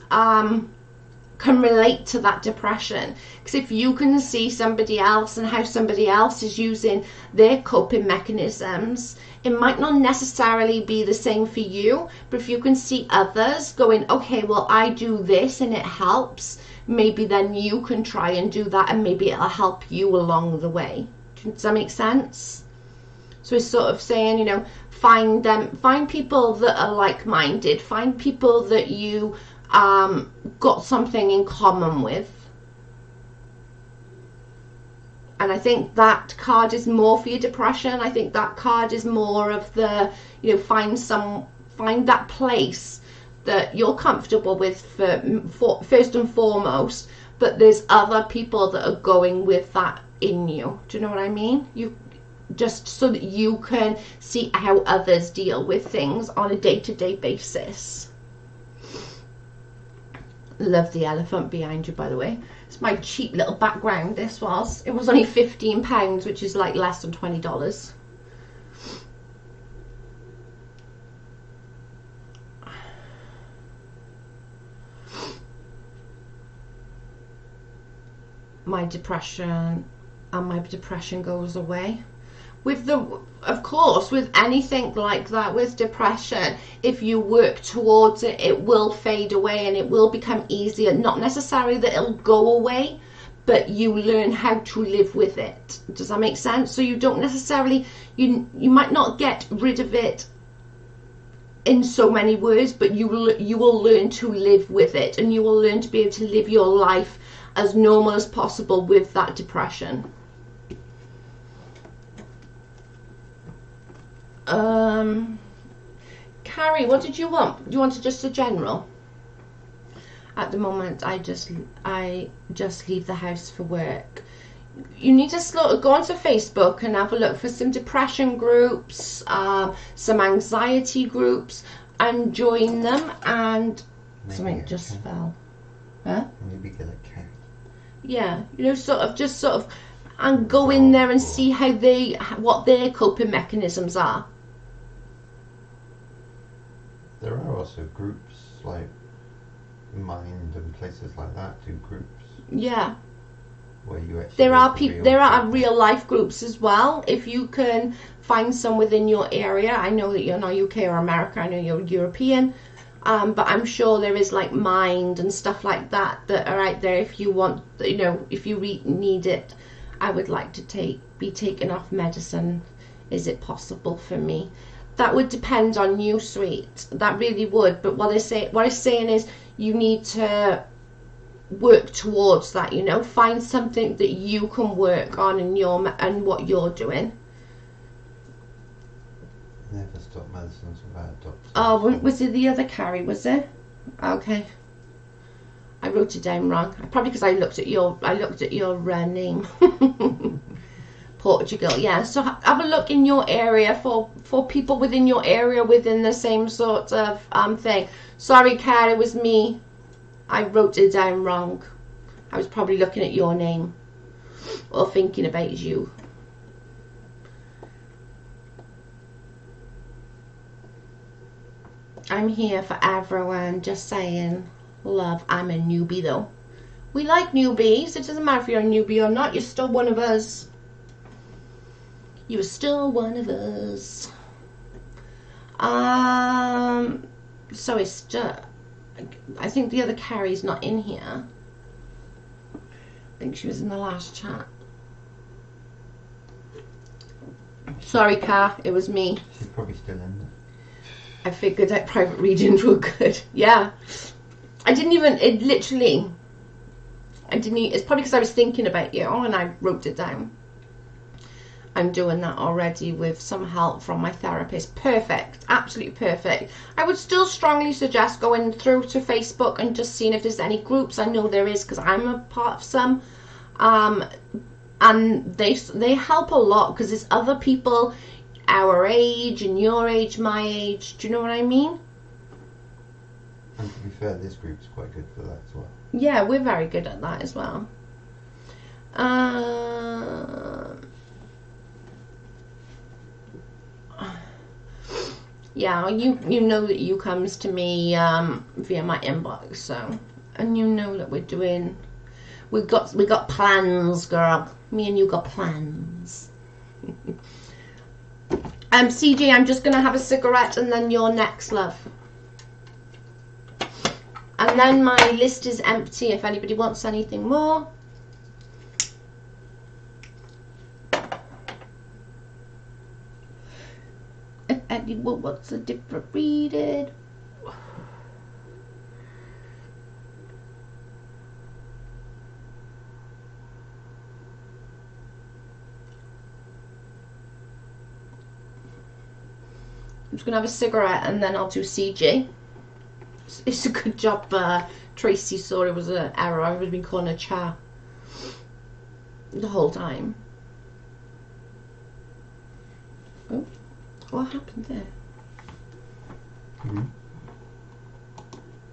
can relate to that depression. Because if you can see somebody else and how somebody else is using their coping mechanisms, it might not necessarily be the same for you, but if you can see others going, okay, well, I do this and it helps, maybe then you can try and do that, and maybe it'll help you along the way. Does that make sense? So it's sort of saying, you know, find people that are like-minded, find people that you got something in common with. And I think that card is more for your depression. I think that card is more of the, you know, find that place that you're comfortable with for first and foremost, but there's other people that are going with that in you. Do you know what I mean? You just so that you can see how others deal with things on a day-to-day basis. Love the elephant behind you, by the way. It's my cheap little background. It was only £15, which is like less than $20. My depression goes away. Of course, with anything like that, with depression, if you work towards it, it will fade away and it will become easier. Not necessarily that it'll go away, but you learn how to live with it. Does that make sense? So you don't necessarily, you might not get rid of it in so many words, but you will learn to live with it, and you will learn to be able to live your life as normal as possible with that depression. Carrie, what did you want? You wanted just a general? At the moment, I just leave the house for work. You need to go onto Facebook and have a look for some depression groups, some anxiety groups, and join them. And maybe something just fell. Huh? Maybe get a cat. Yeah, you know, and go in there and see what their coping mechanisms are. There are also groups like Mind and places like that do groups. Yeah. Where you actually there are real life groups as well. If you can find some within your area. I know that you're not UK or America. I know you're European. But I'm sure there is like Mind and stuff like that are out there if you want, you know, if you need it. I would like to be taken off medicine. Is it possible for me? That would depend on you, sweet. That really would. But what it's saying is you need to work towards that, you know. Find something that you can work on in your and what you're doing. Never stop medicines without doctors. Oh, was it the other Carrie, was it? Okay. I wrote it down wrong. Probably because I looked at your name. Portugal, yeah. So have a look in your area for people within your area within the same sort of thing. Sorry, Kat, it was me. I wrote it down wrong. I was probably looking at your name or thinking about you. I'm here for everyone, just saying. Love, I'm a newbie though. We like newbies. It doesn't matter if you're a newbie or not. You're still one of us. You're still one of us. So it's just, I think the other Carrie's not in here. I think she was in the last chat. Sorry, Car, it was me. She's probably still in there. I figured that private readings were good. Yeah. I didn't even, it's probably because I was thinking about you and I wrote it down. I'm doing that already with some help from my therapist. Perfect. Absolutely perfect. I would still strongly suggest going through to Facebook and just seeing if there's any groups. I know there is because I'm a part of some. And they help a lot because there's other people our age and your age, my age. Do you know what I mean? And to be fair, this group's quite good for that as well. Yeah, we're very good at that as well. Yeah, you know that you comes to me via my inbox, so, and you know that we're doing. We got plans, girl. Me and you got plans. CJ, I'm just gonna have a cigarette and then you're next, love. And then my list is empty if anybody wants anything more. If anyone wants a different reading. I'm just going to have a cigarette and then I'll do CJ. It's a good job Tracy saw it was an error. I would have been calling her Cha the whole time. Oh, what happened there? Mm-hmm.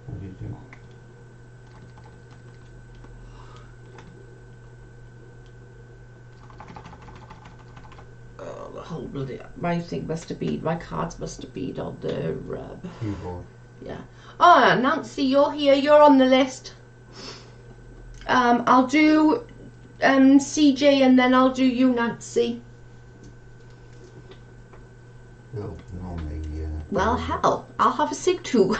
What did you do? Oh, the whole bloody, my thing must have been, my cards must have been on the Keyboard. yeah. Oh, Nancy, you're here. You're on the list. I'll do CJ and then I'll do you, Nancy. Well, normally, Well, hell, I'll have a cig too.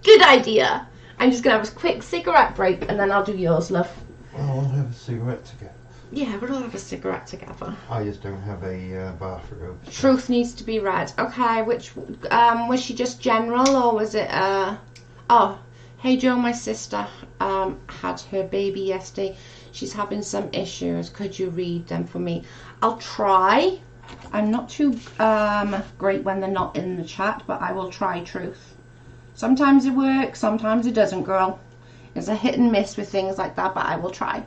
Good idea. I'm just going to have a quick cigarette break and then I'll do yours, love. Well, we'll have a cigarette together. Yeah, we'll all have a cigarette together. I just don't have a bathrobe. So. Truth needs to be read. Okay, which, was she just general or was it, oh, hey Joe, my sister, had her baby yesterday. She's having some issues. Could you read them for me? I'll try. I'm not too, great when they're not in the chat, but I will try, Truth. Sometimes it works, sometimes it doesn't, girl. It's a hit and miss with things like that, but I will try.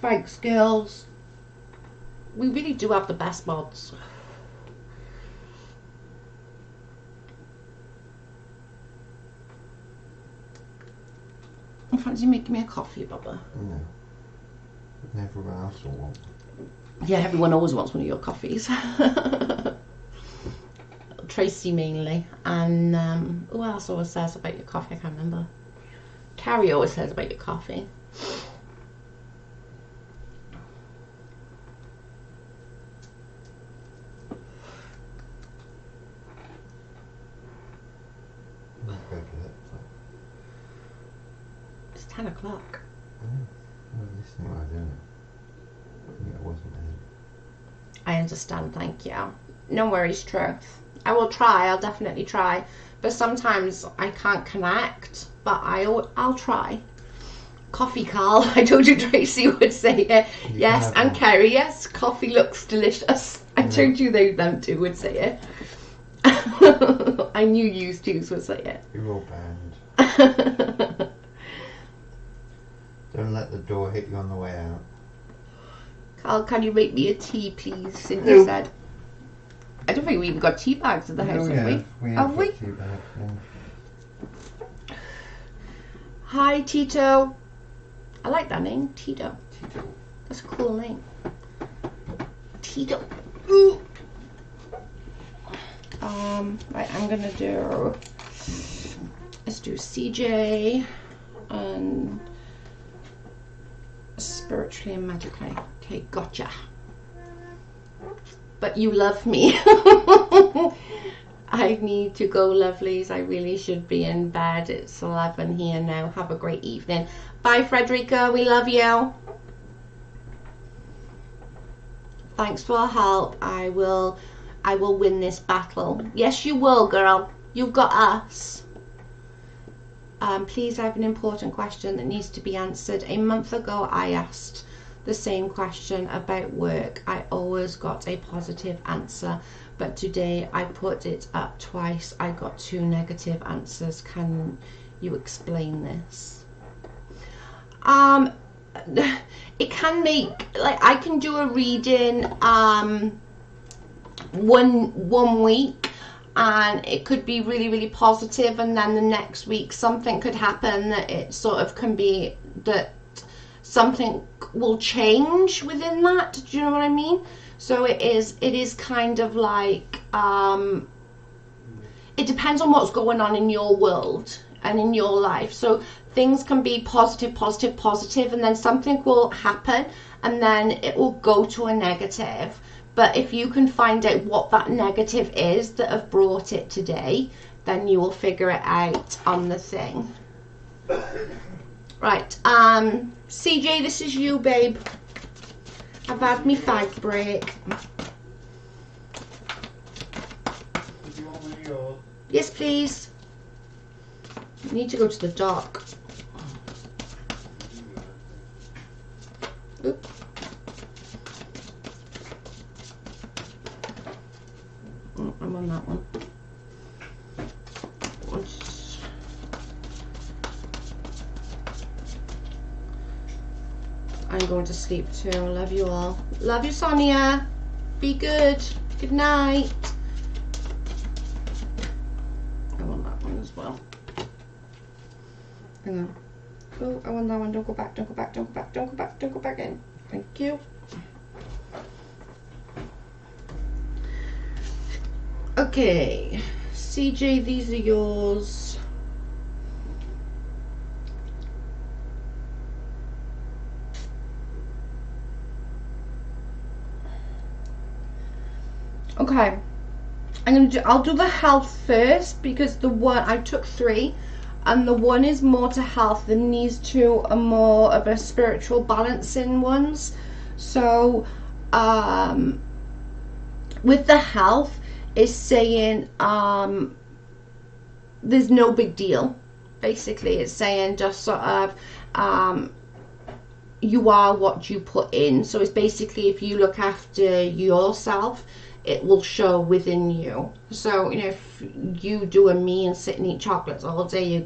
Thanks, girls. We really do have the best mods. I fancy making me a coffee, Bubba. No. Everyone else will want one. Yeah, everyone always wants one of your coffees. Tracy mainly. And who else always says about your coffee? I can't remember. Carrie always says about your coffee. 10 o'clock. Well, this is what I do. Yeah, it wasn't me. I understand, thank you. No worries, Truth. I will try, I'll definitely try. But sometimes I can't connect, but I'll try. Coffee, Carl. I told you Tracy would say it. Yes, and Kerry, yes, coffee looks delicious. I told you them two would say it. I knew you twos would say it. You're all banned. Don't let the door hit you on the way out. Carl, can you make me a tea, please? Cynthia said. I don't think we even got tea bags at the house, have we? We have got tea bags, yeah. Hi, Tito. I like that name, Tito. Tito. That's a cool name. Tito. Ooh. Right, I'm gonna do. Let's do CJ and spiritually and magically. Okay, gotcha. But you love me. I need to go, lovelies. I really should be in bed. It's 11 here now. Have a great evening. Bye, Frederica. We love you. Thanks for our help. I will win this battle. Yes, you will, girl. You've got us. Please, I have an important question that needs to be answered. A month ago, I asked the same question about work. I always got a positive answer, but today I put it up twice. I got 2 negative answers. Can you explain this? It can make, like, I can do a reading one week and it could be really, really positive, and then the next week something could happen that it sort of can be that something will change within that. Do you know what I mean? So it is kind of like it depends on what's going on in your world and in your life. So things can be positive, positive, positive, and then something will happen and then it will go to a negative. But if you can find out what that negative is that have brought it today, then you will figure it out on the thing. Right, CJ, this is you, babe. I've had me fag break. Do you want me yours? Yes, please. I need to go to the dock. Oop. Oh, I'm on that one. I'm going to sleep too. Love you all. Love you, Sonia. Be good. Good night. I want that one as well. Hang on. Oh, I want that one. Don't go back. Don't go back. Don't go back. Don't go back. Don't go back in. Thank you. Okay. CJ, these are yours. Okay, I'll do the health first, because the one I took 3 and the one is more to health and these 2 are more of a spiritual balancing ones. So with the health is saying there's no big deal. Basically it's saying just sort of you are what you put in. So it's basically, if you look after yourself, it will show within you. So, you know, if you do a me and sit and eat chocolates all day,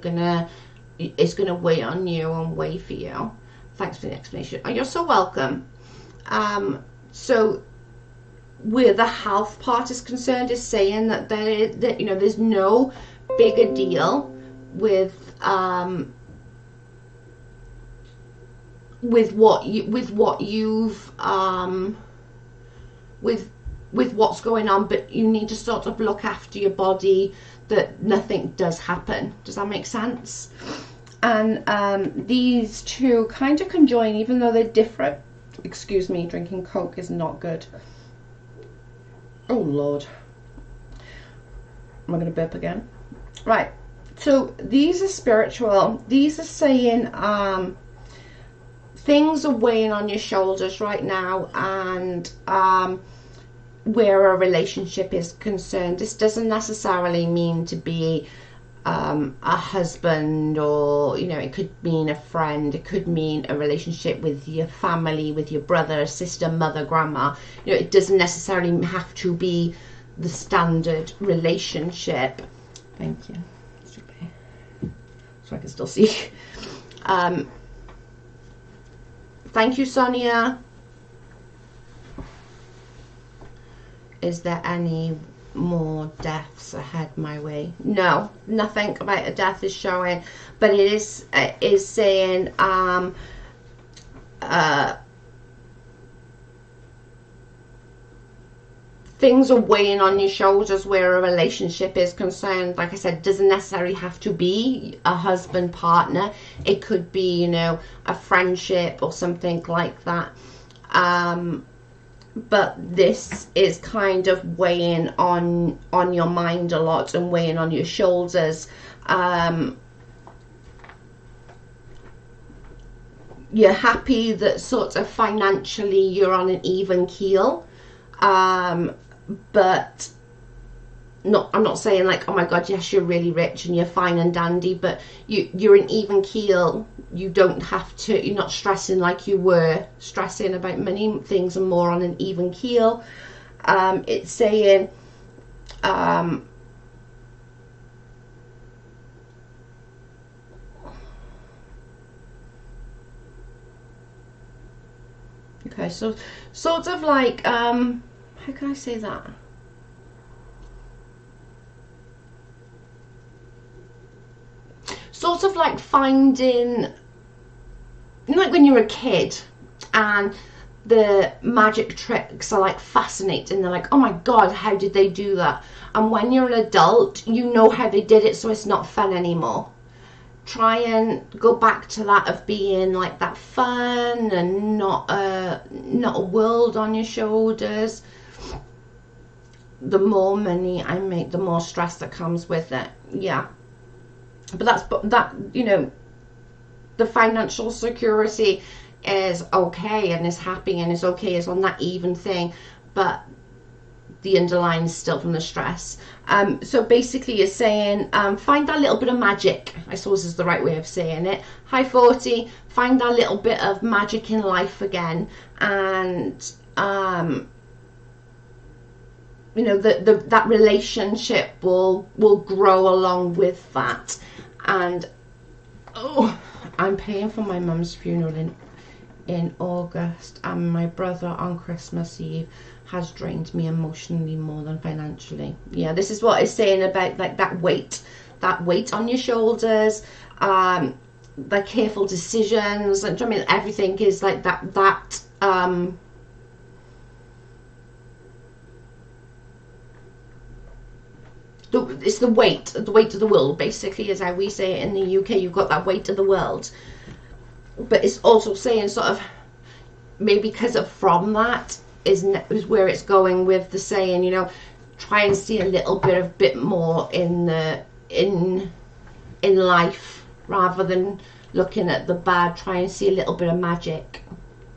it's gonna weigh on you and weigh for you. Thanks for the explanation. Oh, you're so welcome. So where the health part is concerned is saying that there's no bigger deal with what's going on, but you need to sort of look after your body that nothing does happen. Does that make sense? And these 2 kind of conjoin, even though they're different. Excuse me, drinking Coke is not good. Oh Lord, am I going to burp again? Right, So these are spiritual. These are saying things are weighing on your shoulders right now, and where a relationship is concerned. This doesn't necessarily mean to be a husband, or it could mean a friend, it could mean a relationship with your family, with your brother, sister, mother, grandma. It doesn't necessarily have to be the standard relationship. Thank you. So I can still see. Thank you, Sonia. Is there any more deaths ahead my way? No, nothing about a death is showing, but it is saying things are weighing on your shoulders where a relationship is concerned. Like I said, doesn't necessarily have to be a husband, partner. It could be, a friendship or something like that. But this is kind of weighing on your mind a lot and weighing on your shoulders. You're happy that sort of financially you're on an even keel. But I'm not saying like, oh my god, yes, you're really rich and you're fine and dandy, but you're an even keel. You're not stressing like you were stressing about money. Things are more on an even keel. It's saying okay, so sort of like how can I say that? Sort of like finding, like when you're a kid and the magic tricks are like fascinating. They're like, oh my god, how did they do that? And when you're an adult, you know how they did it, so it's not fun anymore. Try and go back to that of being like that fun and not a world on your shoulders. The more money I make, the more stress that comes with it. Yeah, but that the financial security is okay and is happy and is okay, is on that even thing, but the underlying is still from the stress. So basically you're saying find that little bit of magic, I suppose is the right way of saying it. High 40, find that little bit of magic in life again, and that relationship will grow along with that. And I'm paying for my mum's funeral in August, and my brother on Christmas Eve has drained me emotionally more than financially. Yeah, this is what it's saying about like that weight on your shoulders, the careful decisions. I mean, everything is like that it's the weight of the world, basically, is how we say it in the UK. You've got that weight of the world, but it's also saying sort of maybe because from that is where it's going with the saying, try and see a little bit more in life rather than looking at the bad. Try and see a little bit of magic.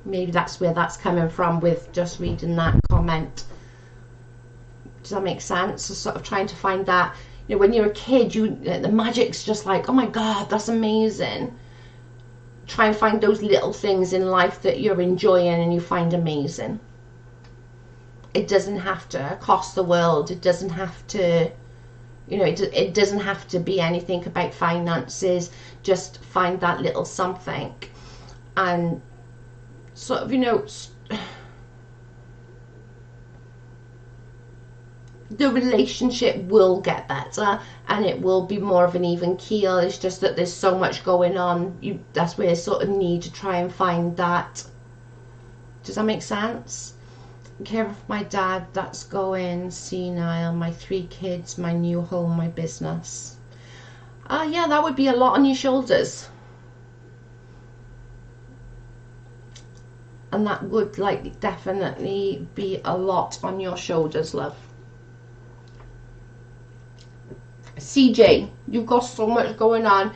Maybe that's where that's coming from with just reading that comment. Does that make sense? So sort of trying to find that, when you're a kid, the magic's just like, oh my god, that's amazing. Try and find those little things in life that you're enjoying and you find amazing. It doesn't have to cost the world. It doesn't have to, it doesn't have to be anything about finances. Just find that little something, and sort of, the relationship will get better and it will be more of an even keel. It's just that there's so much going on. That's where you sort of need to try and find that. Does that make sense? Care of my dad that's going senile, my 3 kids, my new home, my business. Yeah, that would be a lot on your shoulders. And that would like definitely be a lot on your shoulders, love. CJ, you've got so much going on.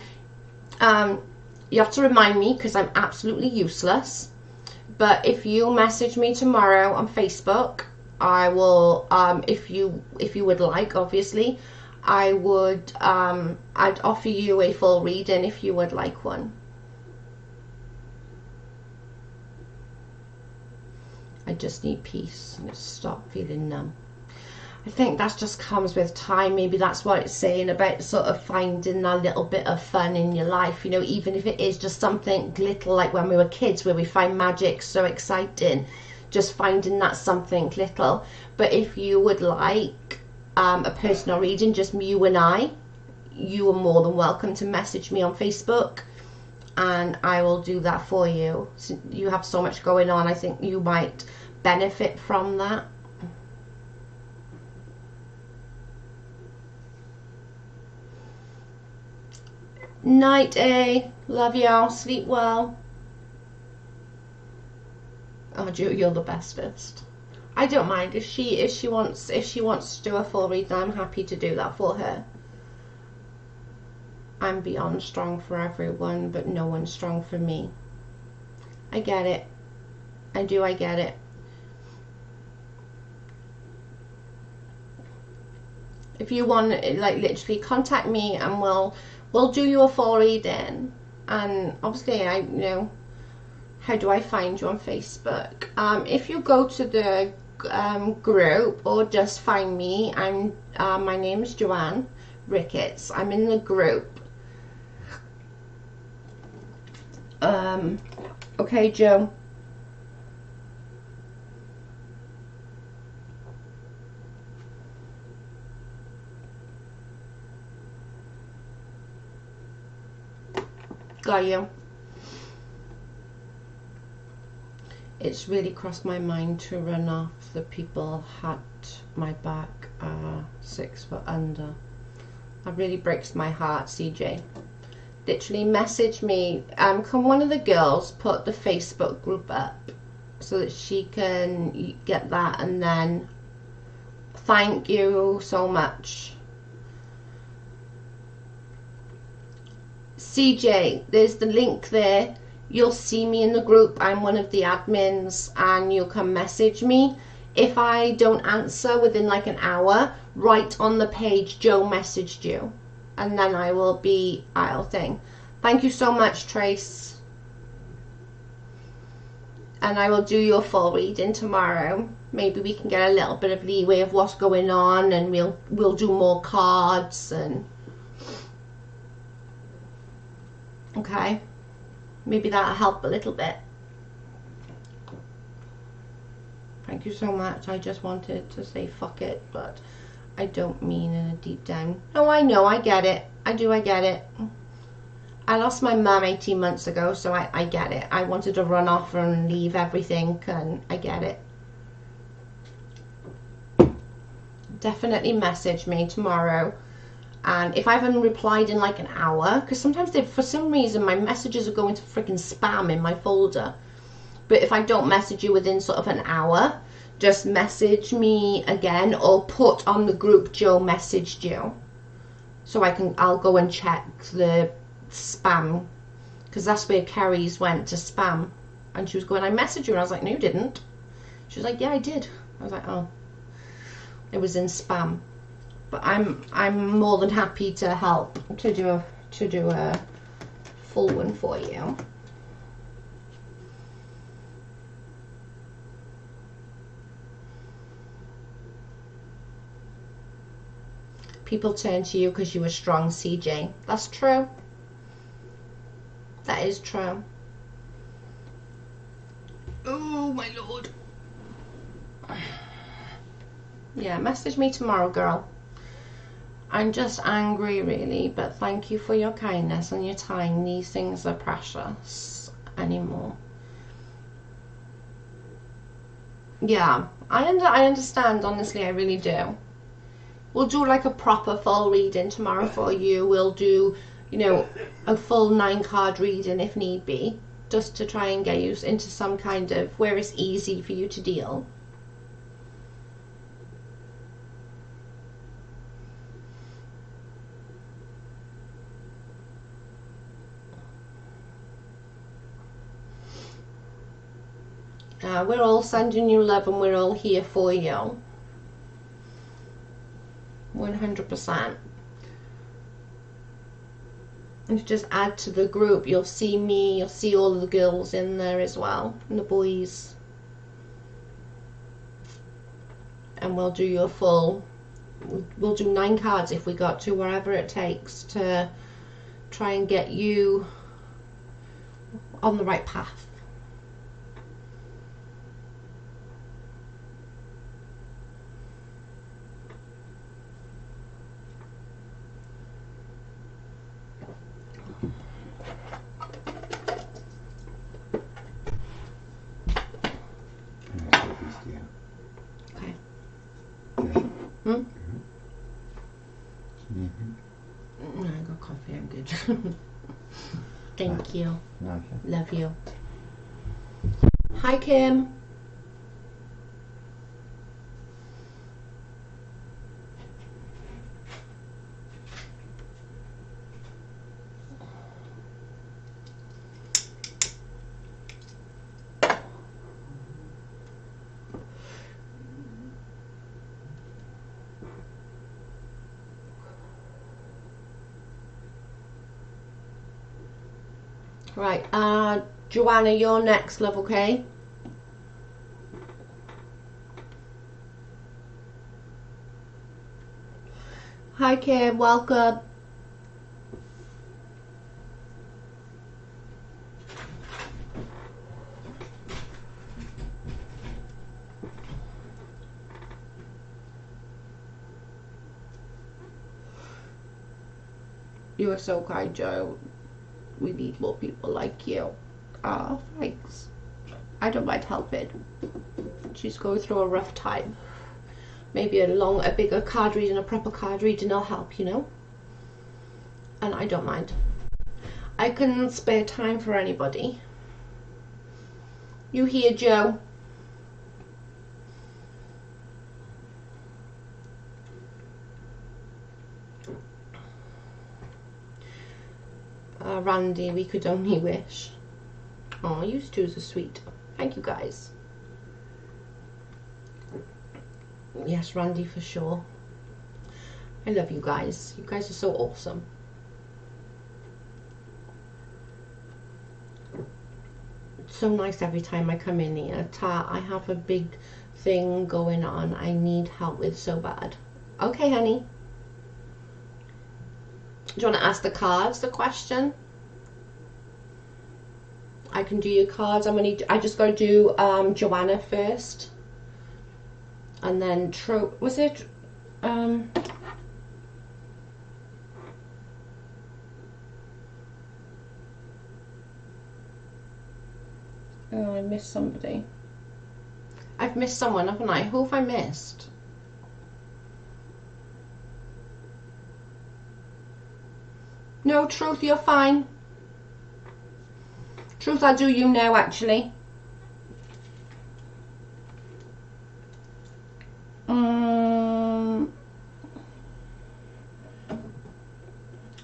You have to remind me because I'm absolutely useless. But if you message me tomorrow on Facebook, I will, if you would like, obviously, I would, I'd offer you a full reading if you would like one. I just need peace and stop feeling numb. I think that just comes with time. Maybe that's what it's saying about sort of finding a little bit of fun in your life, you know, even if it is just something little, like when we were kids where we find magic so exciting, just finding that something little. But if you would like a personal reading, just you and I, you are more than welcome to message me on Facebook and I will do that for you. So you have so much going on, I think you might benefit from that. Night, A. Love y'all. Sleep well. Oh, you're the bestest. I don't mind if she wants to do a full read. I'm happy to do that for her. I'm beyond strong for everyone, but no one's strong for me. I get it. I get it. If you want, like, literally contact me and we'll do you a full reading. And obviously, you know, how do I find you on Facebook? If you go to the group, or just find me, my name is Joanne Ricketts. I'm in the group. Okay, Joe. Got you. It's really crossed my mind to run off. The people had my back 6 foot under. That really breaks my heart, CJ. Literally message me. Can one of the girls put the Facebook group up so that she can get that, and then thank you so much. CJ, there's the link there. You'll see me in the group. I'm one of the admins, and you can message me. If I don't answer within like an hour, write on the page Joe messaged you, and then I'll thing. Thank you so much, Trace. And I will do your full reading tomorrow. Maybe we can get a little bit of leeway of what's going on, and we'll do more cards and okay. Maybe that'll help a little bit. Thank you so much. I just wanted to say fuck it, but I don't mean in a deep down. Oh, I know, I get it. I get it. I lost my mum 18 months ago, so I get it. I wanted to run off and leave everything, and I get it. Definitely message me tomorrow. And if I haven't replied in like an hour, because sometimes for some reason my messages are going to freaking spam in my folder. But if I don't message you within sort of an hour, just message me again, or put on the group Joe messaged you. So I'll go and check the spam, because that's where Kerry's went, to spam. And she was going, I messaged you, and I was like, no you didn't. She was like, yeah I did. I was like, oh, it was in spam. But I'm more than happy to help to do a full one for you. People turn to you because you were strong, CJ. That's true. That is true. Oh my lord. Yeah, message me tomorrow, girl. I'm just angry really, but thank you for your kindness and your time. These things are precious anymore. Yeah, I understand, honestly, I really do. We'll do like a proper full reading tomorrow for you. We'll do, you know, a full 9-card reading if need be, just to try and get you into some kind of where it's easy for you to deal. Yeah, we're all sending you love and we're all here for you. 100%. And just add to the group. You'll see me, you'll see all of the girls in there as well, and the boys. And we'll do your full, we'll do 9 cards if we got to, wherever it takes to try and get you on the right path. Okay. Hmm? I got coffee, I'm good. Thank you. Okay. Love you. Hi, Kim. Right, Joanna, you're next, love, okay? Hi, Kim, welcome. You are so kind, Joe. We need more people like you. Oh, thanks. I don't mind helping. She's going through a rough time. Maybe a bigger card reading, a proper card reading will help, you know? And I don't mind. I can spare time for anybody. You here, Joe? Randy, we could only wish. Oh, you two are sweet. Thank you, guys. Yes, Randy, for sure. I love you guys. You guys are so awesome. It's so nice every time I come in here. I have a big thing going on I need help with so bad. Okay, honey. Do you want to ask the cards the question? I can do your cards. I just got to do Joanna first, and then was it oh, I missed somebody. I've missed someone, haven't I? Who have I missed? No, Truth, you're fine. Truth, I'll do you now, actually.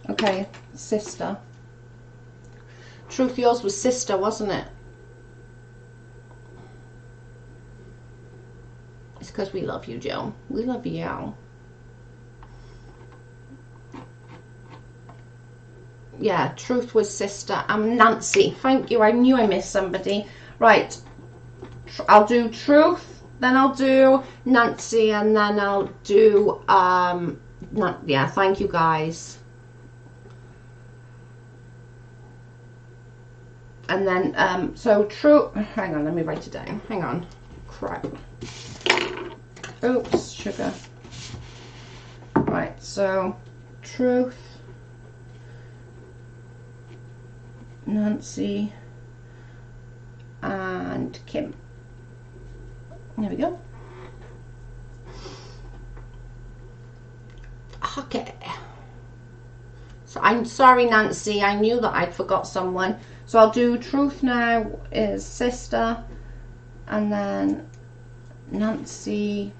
Okay, sister. Truth, yours was sister, wasn't it? It's because we love you, Joe. We love you. Yeah, Truth was sister. I'm Nancy. Thank you. I knew I missed somebody. Right. I'll do Truth, then I'll do Nancy, and then I'll do yeah, thank you, guys. And then so Truth, hang on, let me write it down. Hang on. Crap. Oops, sugar. Right, so Truth, Nancy, and Kim. There we go. Okay. So I'm sorry, Nancy. I knew that I'd forgot someone. So I'll do Truth now is sister, and then Nancy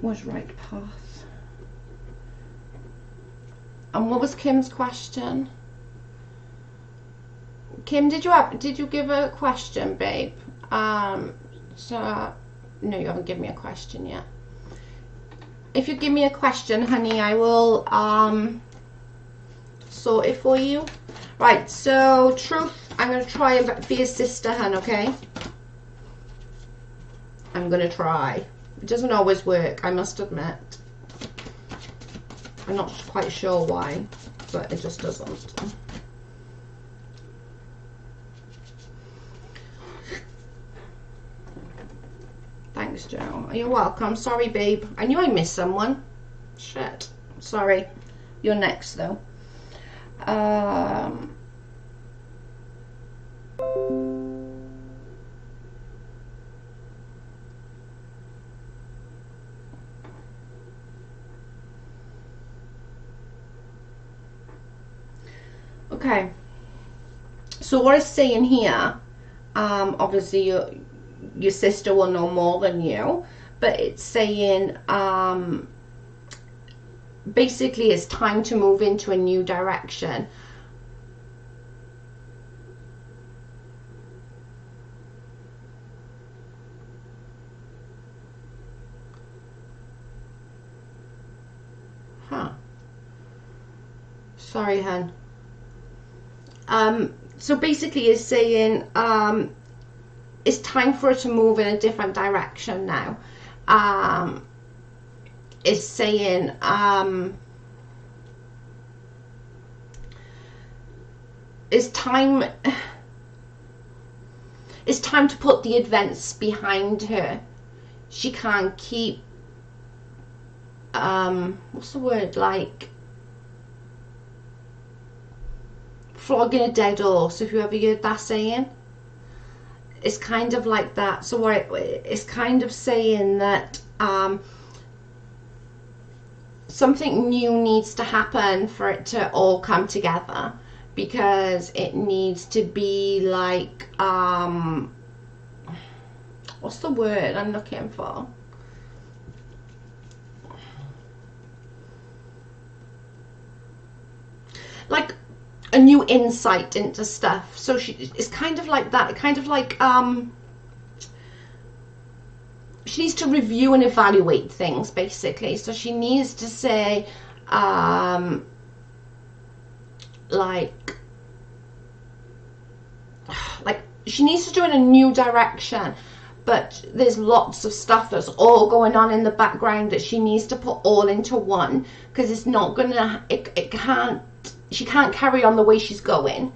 was right path. And what was Kim's question? Kim, did you give a question, babe? So no, you haven't given me a question yet. If you give me a question, honey, I will sort it for you. Right, so Truth, I'm going to try and be your sister, hun, okay? I'm going to try. It doesn't always work, I must admit. I'm not quite sure why, but it just doesn't. Thanks, Joe. You're welcome. Sorry, babe. I knew I missed someone. Shit. Sorry. You're next, though. Okay. So what it's saying here, obviously your sister will know more than you, but it's saying basically it's time to move into a new direction. Huh. Sorry, hun. So basically it's saying it's time for her to move in a different direction now. It's saying it's time to put the events behind her. She can't keep what's the word, like flogging a dead horse, if you ever heard that saying. It's kind of like that. So what it's kind of saying that something new needs to happen for it to all come together, because it needs to be like what's the word I'm looking for? Like a new insight into stuff. So it's kind of like that, kind of like she needs to review and evaluate things, basically. So she needs to say like she needs to do it in a new direction, but there's lots of stuff that's all going on in the background that she needs to put all into one, because it's not gonna, it can't, she can't carry on the way she's going.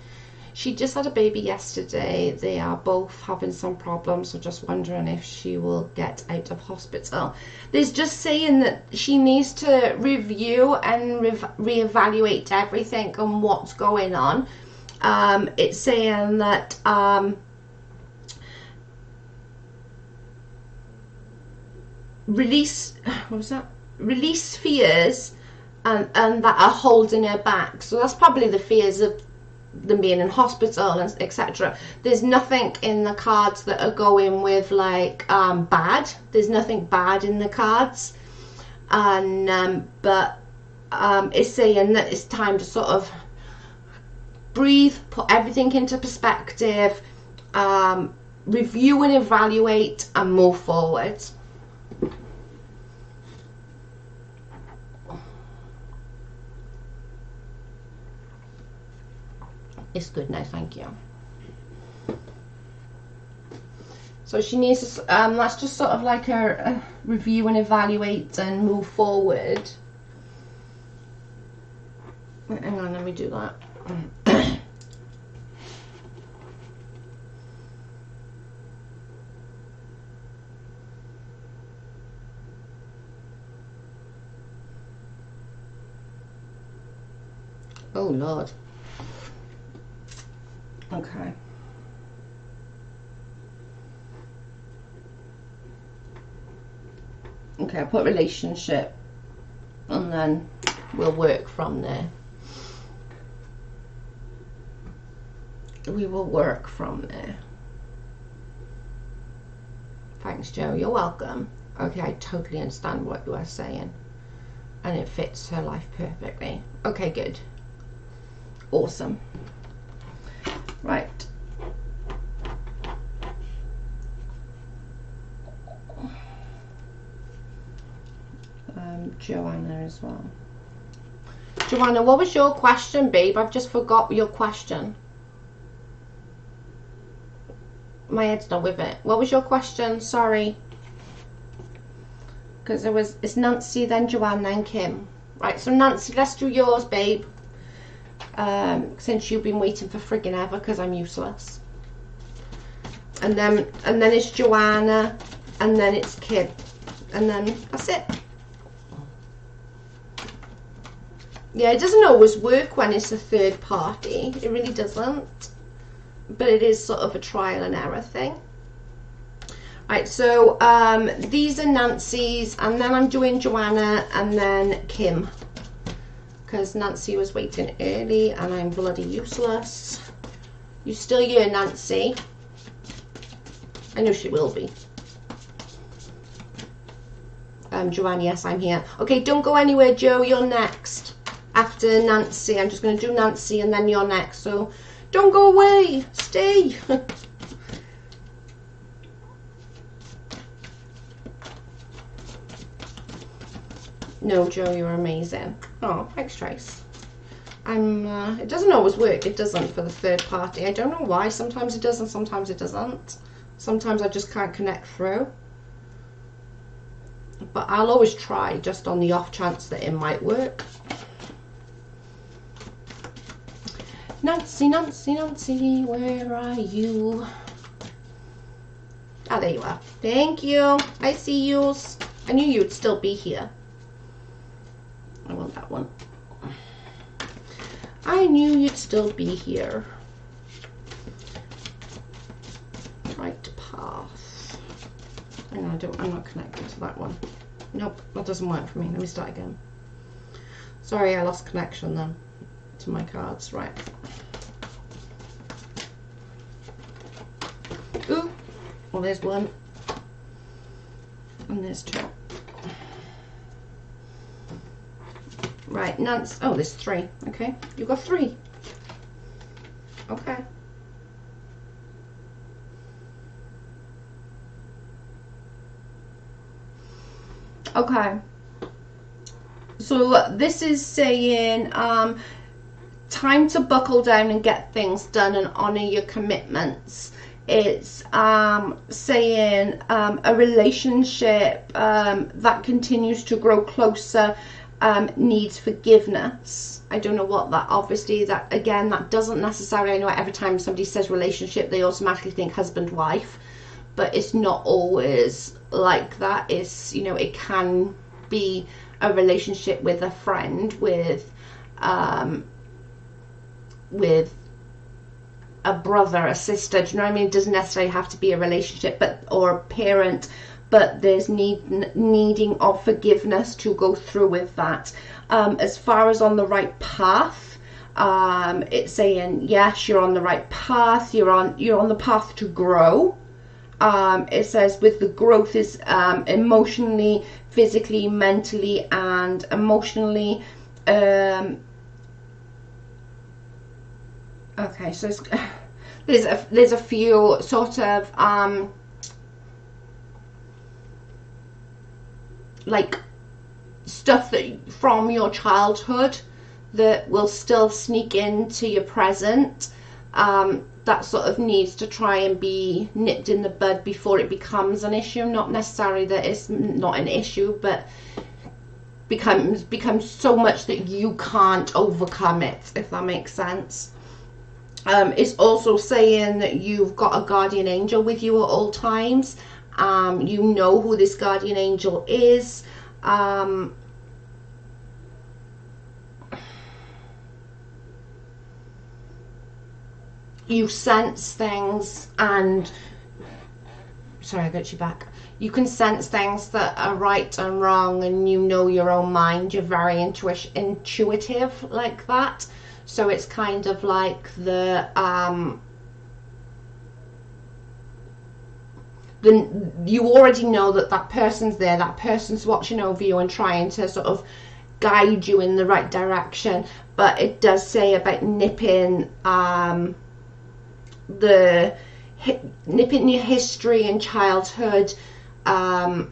She just had a baby yesterday. They are both having some problems, so just wondering if she will get out of hospital. There's just saying that she needs to review and reevaluate everything and what's going on. It's saying that release fears and that are holding her back. So that's probably the fears of them being in hospital and etc. There's nothing in the cards that are going with like bad. There's nothing bad in the cards, and but it's saying that it's time to sort of breathe, put everything into perspective, review and evaluate, and move forward. It's good now, thank you. So she needs to, that's just sort of like a review and evaluate and move forward. Hang on, let me do that. Oh Lord. Okay. Okay, I put relationship and then we'll work from there. We will work from there. Thanks, Joe. You're welcome. Okay, I totally understand what you are saying. And it fits her life perfectly. Okay, good. Awesome. Right. Joanna as well. Joanna, what was your question, babe? I've just forgot your question. My head's not with it. What was your question? Sorry. Because it's Nancy, then Joanne, then Kim. Right, so Nancy, let's do yours, babe. Since you've been waiting for friggin' ever, because I'm useless. And then it's Joanna, and then it's Kim. And then that's it. Yeah, it doesn't always work when it's a third party. It really doesn't. But it is sort of a trial and error thing. Right, so these are Nancy's, and then I'm doing Joanna and then Kim. Because Nancy was waiting early and I'm bloody useless. You still here, Nancy? I know she will be. Joanne, yes, I'm here. Okay, don't go anywhere, Joe. You're next. After Nancy, I'm just going to do Nancy and then you're next. So don't go away. Stay. No, Joe, you're amazing. Oh, thanks, Trace. It doesn't always work. It doesn't for the third party. I don't know why. Sometimes it does and sometimes it doesn't. Sometimes I just can't connect through. But I'll always try just on the off chance that it might work. Nancy, Nancy, Nancy, where are you? Ah, there you are. Thank you. I see you. I knew you'd still be here. I want that one. I knew you'd still be here. Right path. And I'm not connected to that one. Nope, that doesn't work for me. Let me start again. Sorry, I lost connection then to my cards. Right. Ooh. Well, there's one. And there's two. Right, Nance. Oh, there's three. Okay, you got three. Okay. Okay. So this is saying time to buckle down and get things done and honor your commitments. It's saying a relationship that continues to grow closer needs forgiveness. I don't know what that, obviously, that again, that doesn't necessarily, I know every time somebody says relationship they automatically think husband wife, but it's not always like that. It's, you know, it can be a relationship with a friend, with a brother, a sister, do you know what I mean? It doesn't necessarily have to be a relationship, but or a parent, but there's needing of forgiveness to go through with that. As far as on the right path, it's saying yes, you're on the right path. You're on the path to grow. It says with the growth is emotionally, physically, mentally, and emotionally. Okay, so there's a few sort of like stuff that from your childhood that will still sneak into your present, that sort of needs to try and be nipped in the bud before it becomes an issue. Not necessarily that it's not an issue, but becomes so much that you can't overcome it, if that makes sense. It's also saying that you've got a guardian angel with you at all times. You know who this guardian angel is. You sense things, and sorry, I got you back. You can sense things that are right and wrong, and you know your own mind. You're very intuitive like that. So it's kind of like you already know that person's there, that person's watching over you and trying to sort of guide you in the right direction. But it does say about nipping nipping your history and childhood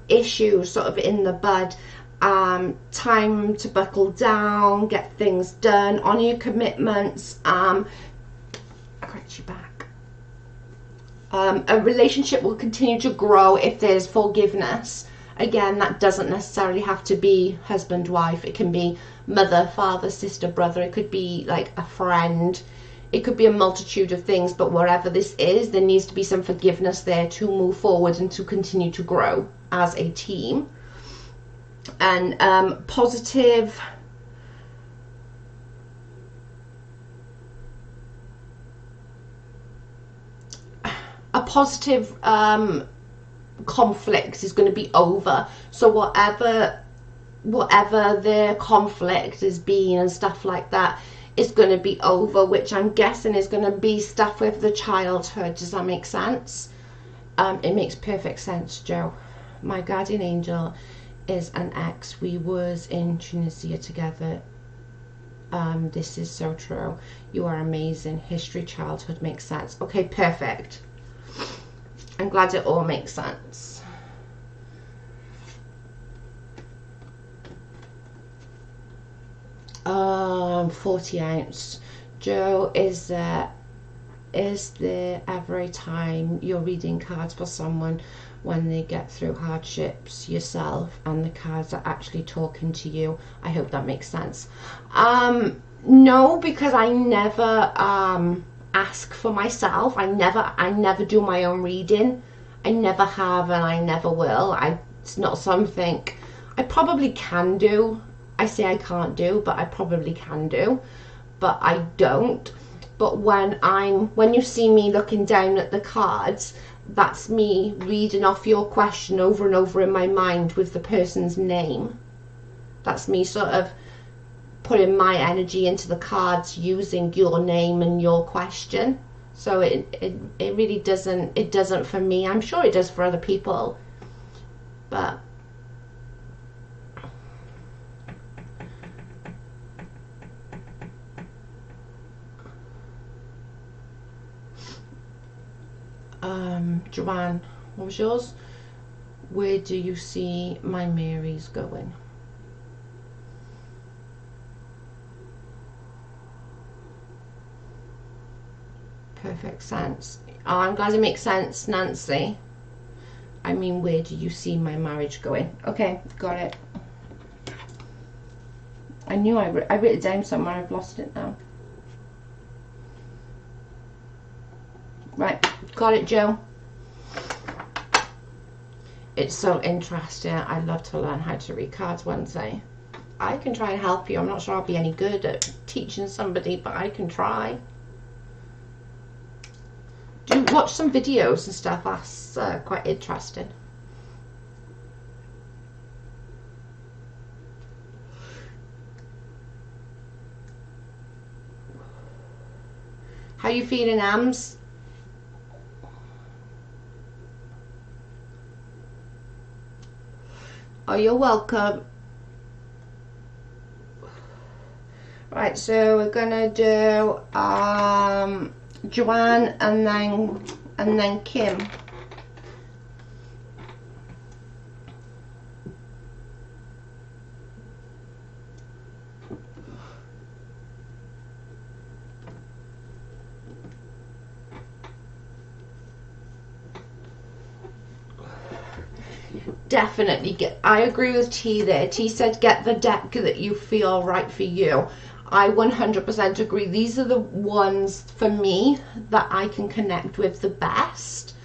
issues sort of in the bud. Time to buckle down, get things done, honor your commitments. I got you back. A relationship will continue to grow if there's forgiveness. Again, that doesn't necessarily have to be husband, wife. It can be mother, father, sister, brother. It could be like a friend. It could be a multitude of things, but wherever this is, there needs to be some forgiveness there to move forward and to continue to grow as a team. And positive conflict is going to be over. So whatever the conflict has been and stuff like that is going to be over, which I'm guessing is going to be stuff with the childhood. Does that make sense? It makes perfect sense, Joe. My guardian angel is an ex. We was in Tunisia together. This is so true. You are amazing. History, childhood makes sense. Okay, perfect. I'm glad it all makes sense. Um, 40 ounce. Joe, is there ever a time you're reading cards for someone when they get through hardships yourself and the cards are actually talking to you? I hope that makes sense. No, because I never ask for myself. I never do my own reading. I never have, and I never will. It's not something I probably can do. I say I can't do, but I probably can do, but I don't. But when you see me looking down at the cards, that's me reading off your question over and over in my mind with the person's name. That's me sort of putting my energy into the cards using your name and your question. So it really doesn't for me. I'm sure it does for other people, but Joanne, what was yours? Where do you see my Marys going? Perfect sense. Oh, I'm glad it makes sense, Nancy. I mean, where do you see my marriage going? Okay, got it. I knew I wrote it down somewhere. I've lost it now. Right, got it, Joe. It's so interesting. I'd love to learn how to read cards one day. I can try and help you. I'm not sure I'll be any good at teaching somebody, but I can try. Do watch some videos and stuff. That's quite interesting. How you feeling, Ams? Oh, you're welcome. Right, so we're gonna do Joanne and then Kim. Definitely I agree with T there. T said get the deck that you feel right for you. I 100% agree. These are the ones for me that I can connect with the best.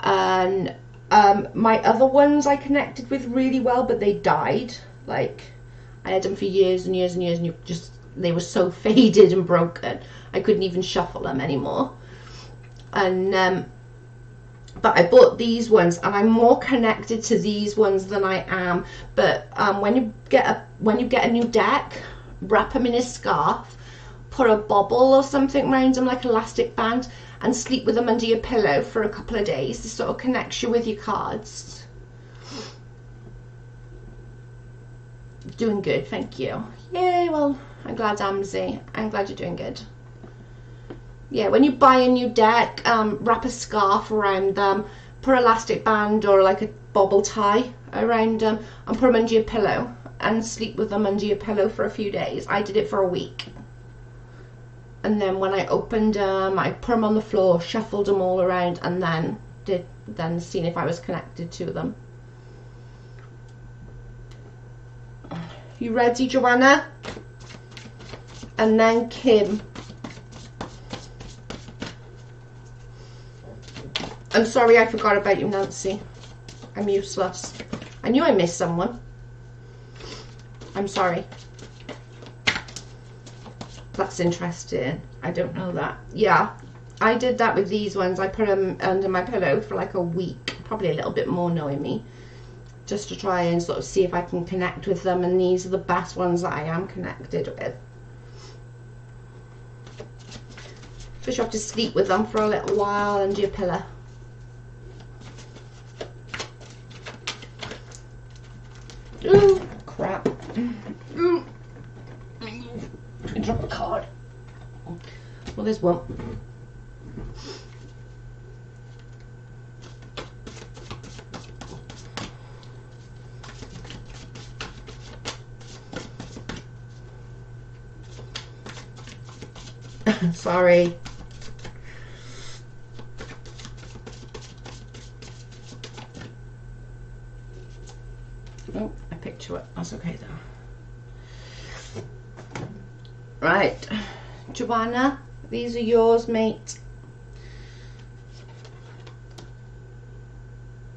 And my other ones I connected with really well, but they died. Like, I had them for years and years and years, and they were so faded and broken. I couldn't even shuffle them anymore. And but I bought these ones, and I'm more connected to these ones than I am. But when you get a new deck, wrap them in a scarf, put a bobble or something around them like elastic band, and sleep with them under your pillow for a couple of days. This sort of connects you with your cards. Doing good, thank you. Yay, well, I'm glad, Amzy. I'm glad you're doing good. Yeah, when you buy a new deck, wrap a scarf around them, put an elastic band or like a bobble tie around them, and put them under your pillow and sleep with them under your pillow for a few days. I did it for a week. And then when I opened them, I put them on the floor, shuffled them all around, and then seen if I was connected to them. You ready, Joanna? And then Kim. I'm sorry I forgot about you, Nancy. I'm useless. I knew I missed someone. I'm sorry. That's interesting. I don't know that. Yeah, I did that with these ones. I put them under my pillow for like a week, probably a little bit more knowing me, just to try and sort of see if I can connect with them. And these are the best ones that I am connected with. Just you have to sleep with them for a little while under your pillow. Ooh, crap. Ooh. I dropped the card. Well, there's one. Sorry. Oh, I picked you up. That's okay though. Right, Joanna, these are yours, mate.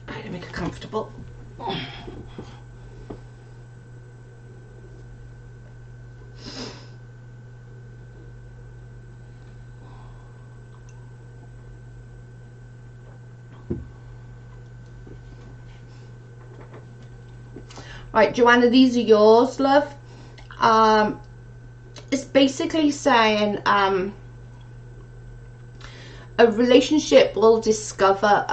Right, make it comfortable. Right, Joanna, these are yours, love. It's basically saying a relationship will develop.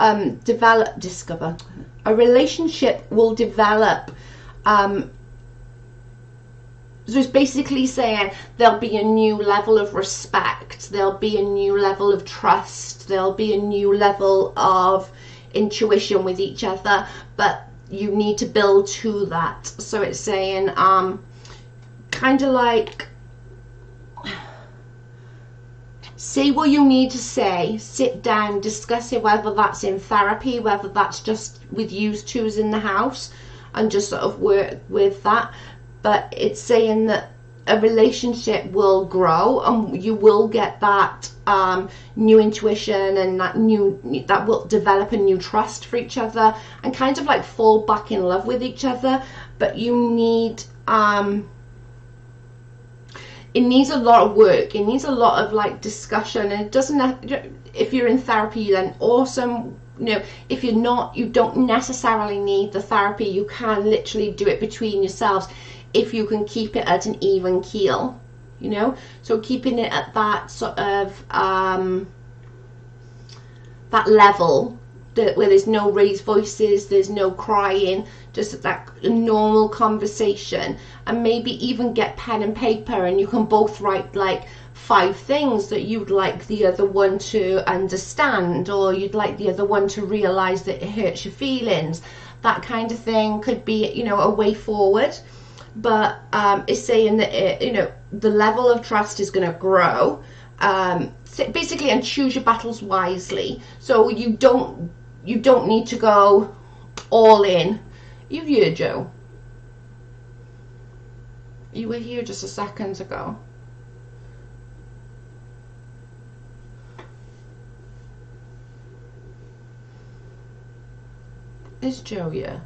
A relationship will develop. So it's basically saying there'll be a new level of respect. There'll be a new level of trust. There'll be a new level of intuition with each other, but you need to build to that. So it's saying kind of like say what you need to say, sit down, discuss it, whether that's in therapy, whether that's just with you twos in the house, and just sort of work with that. But it's saying that a relationship will grow and you will get that new intuition, and that will develop a new trust for each other and kind of like fall back in love with each other. But you need it needs a lot of work. It needs a lot of like discussion, and it doesn't have, if you're in therapy, then awesome. You know, if you're not, you don't necessarily need the therapy. You can literally do it between yourselves if you can keep it at an even keel, you know. So keeping it at that sort of that level where there's no raised voices, there's no crying, just that normal conversation. And maybe even get pen and paper, and you can both write like 5 things that you'd like the other one to understand, or you'd like the other one to realize that it hurts your feelings. That kind of thing could be, you know, a way forward. But it's saying that you know, the level of trust is going to grow, basically, and choose your battles wisely. So you don't need to go all in. You here, Joe? You were here just a second ago. Is Joe here?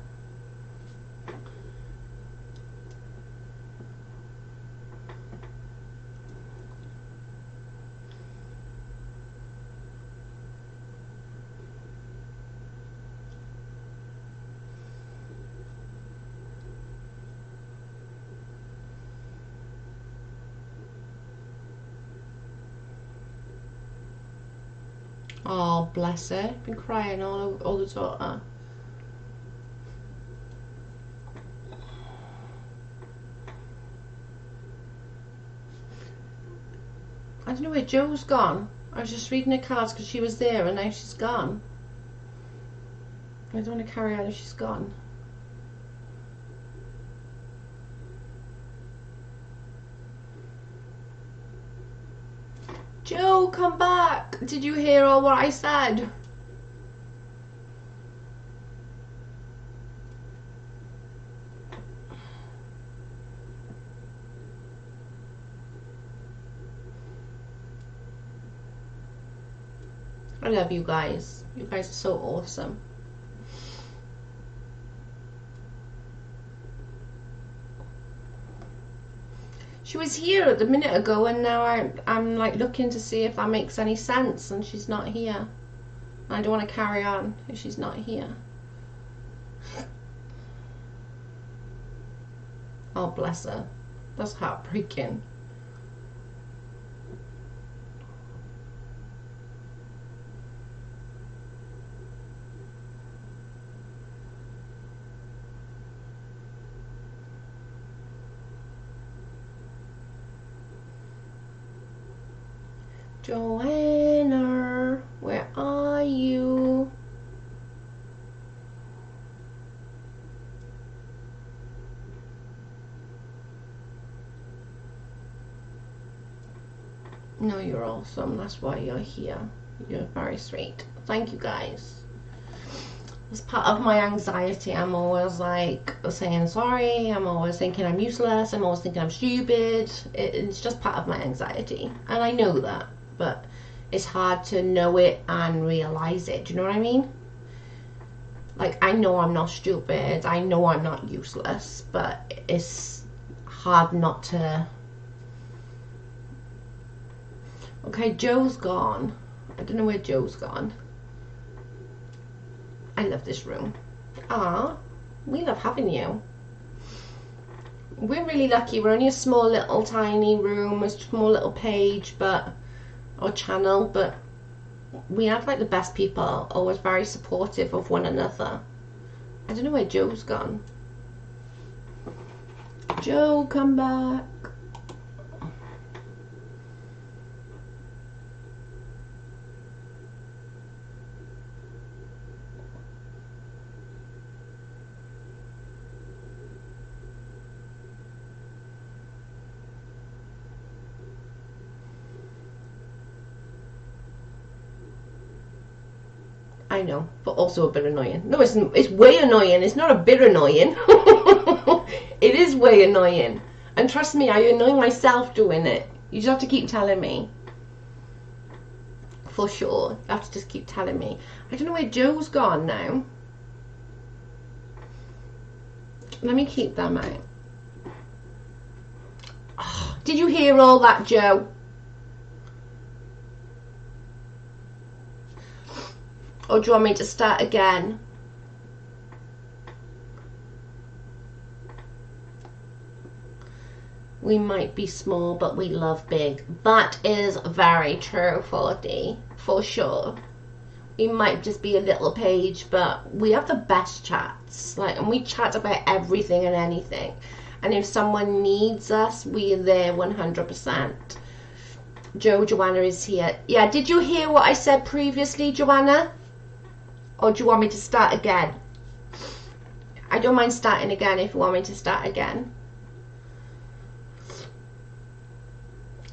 Oh, bless her. Been crying all the time. I don't know where Joe's gone. I was just reading her cards because she was there and now she's gone. I don't want to carry on if she's gone. Joe, come back! Did you hear all what I said? I love you guys. You guys are so awesome. She was here a minute ago and now I'm like looking to see if that makes any sense, and she's not here. I don't want to carry on if she's not here. Oh, bless her. That's heartbreaking. Joanna, where are you? No, you're awesome. That's why you're here. You're very sweet. Thank you, guys. It's part of my anxiety. I'm always like saying sorry. I'm always thinking I'm useless. I'm always thinking I'm stupid. It's just part of my anxiety. And I know that. But it's hard to know it and realize it. Do you know what I mean? Like, I know I'm not stupid. I know I'm not useless. But it's hard not to. Okay, Joe's gone. I don't know where Joe's gone. I love this room. Ah, we love having you. We're really lucky. We're only a small little tiny room, a small little page, or channel, but we have like the best people, always very supportive of one another. I don't know where Joe's gone. Joe, come back. I know, but also a bit annoying. No, it's way annoying. It's not a bit annoying. It is way annoying. And trust me, I annoy myself doing it. You just have to keep telling me. For sure. You have to just keep telling me. I don't know where Joe's gone now. Let me keep them out. Oh, did you hear all that, Joe? Or do you want me to start again? We might be small, but we love big. That is very true, 40, for sure. We might just be a little page, but we have the best chats. Like, and we chat about everything and anything. And if someone needs us, we are there 100%. Joanna is here. Yeah, did you hear what I said previously, Joanna? Or do you want me to start again? I don't mind starting again if you want me to start again.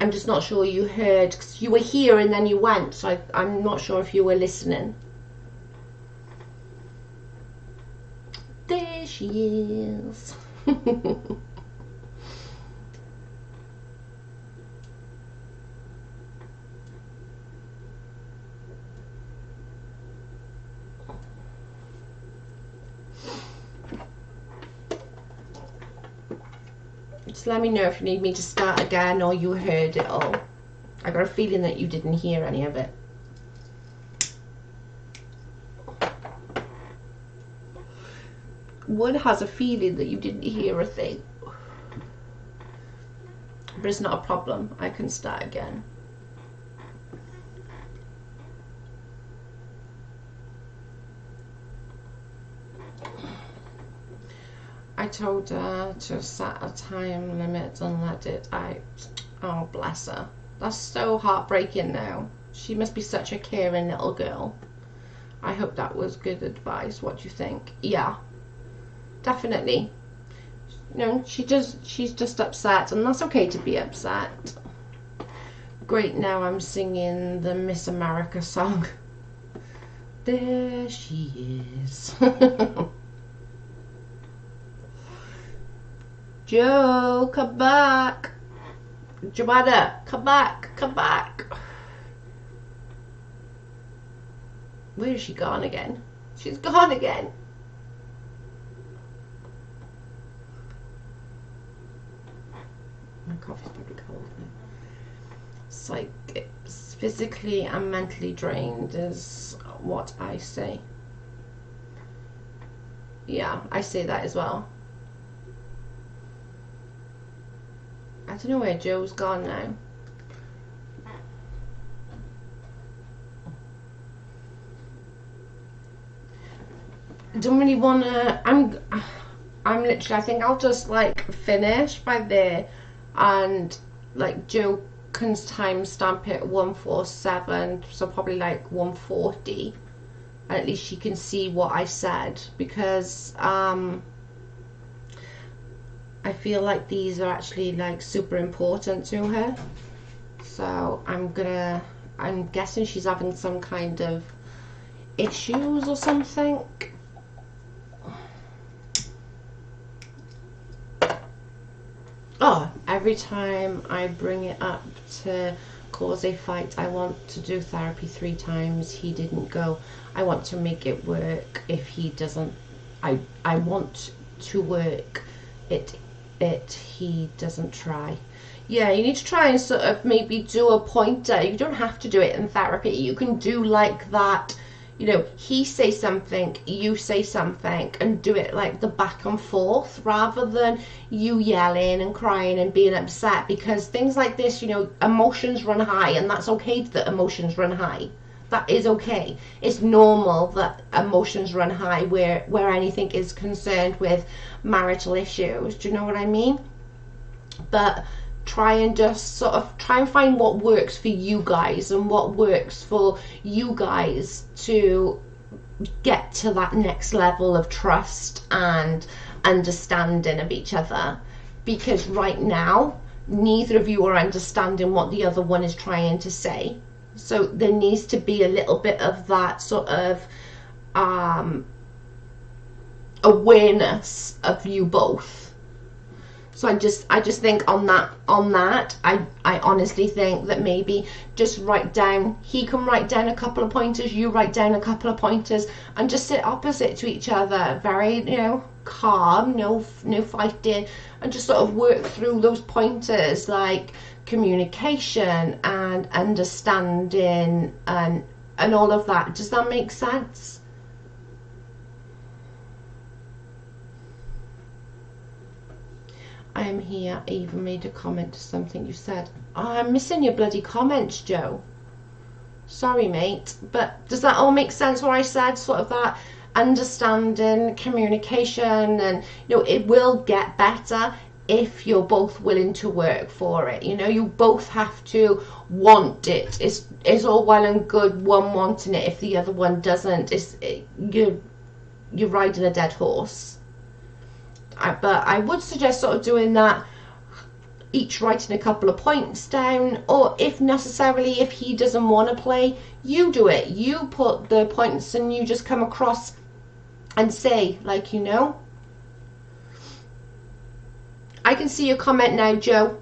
I'm just not sure you heard, because you were here and then you went, so I'm not sure if you were listening. There she is. Just let me know if you need me to start again or you heard it all. I got a feeling that you didn't hear any of it. One has a feeling that you didn't hear a thing. But it's not a problem. I can start again. I told her to set a time limit and let it out. Oh, bless her. That's so heartbreaking now. She must be such a caring little girl. I hope that was good advice. What do you think? Yeah, definitely. You know, she's just upset, and that's okay to be upset. Great, now I'm singing the Miss America song. There she is. Joe, come back. Joanna, come back, come back. Where is she gone again? She's gone again. My coffee's probably cold now. It's like it's physically and mentally drained is what I say. Yeah, I say that as well. I don't know where Joe's gone now. I don't really wanna. I'm literally. I think I'll just like finish by there, and like Joe can timestamp it 147, so probably like 140, and at least she can see what I said, because I feel like these are actually like super important to her. So I'm guessing she's having some kind of issues or something. Oh, every time I bring it up to cause a fight, I want to do therapy 3 times. He didn't go. I want to make it work. If he doesn't, I want to work it. He doesn't try. Yeah, you need to try and sort of maybe do a pointer. You don't have to do it in therapy. You can do like that, you know, he say something, you say something, and do it like the back and forth, rather than you yelling and crying and being upset, because things like this, you know, emotions run high, and that's okay that emotions run high. That is okay. It's normal that emotions run high where anything is concerned with marital issues. Do you know what I mean? But try and just sort of try and find what works for you guys, and what works for you guys to get to that next level of trust and understanding of each other. Because right now, neither of you are understanding what the other one is trying to say. So there needs to be a little bit of that sort of awareness of you both. So I just think on that I honestly think that maybe just write down, he can write down a couple of pointers, you write down a couple of pointers, and just sit opposite to each other, very, you know, calm, no fighting, and just sort of work through those pointers, like communication and understanding and all of that. Does that make sense? I am here. I even made a comment to something you said. Oh, I'm missing your bloody comments, Joe. Sorry, mate. But does that all make sense what I said? Sort of that understanding, communication, and, you know, it will get better if you're both willing to work for it. You know, you both have to want it. It's all well and good one wanting it if the other one doesn't. You're riding a dead horse. But I would suggest sort of doing that, each writing a couple of points down, or if necessarily, if he doesn't want to play, you do it. You put the points and you just come across and say, like, you know. I can see your comment now, Joe.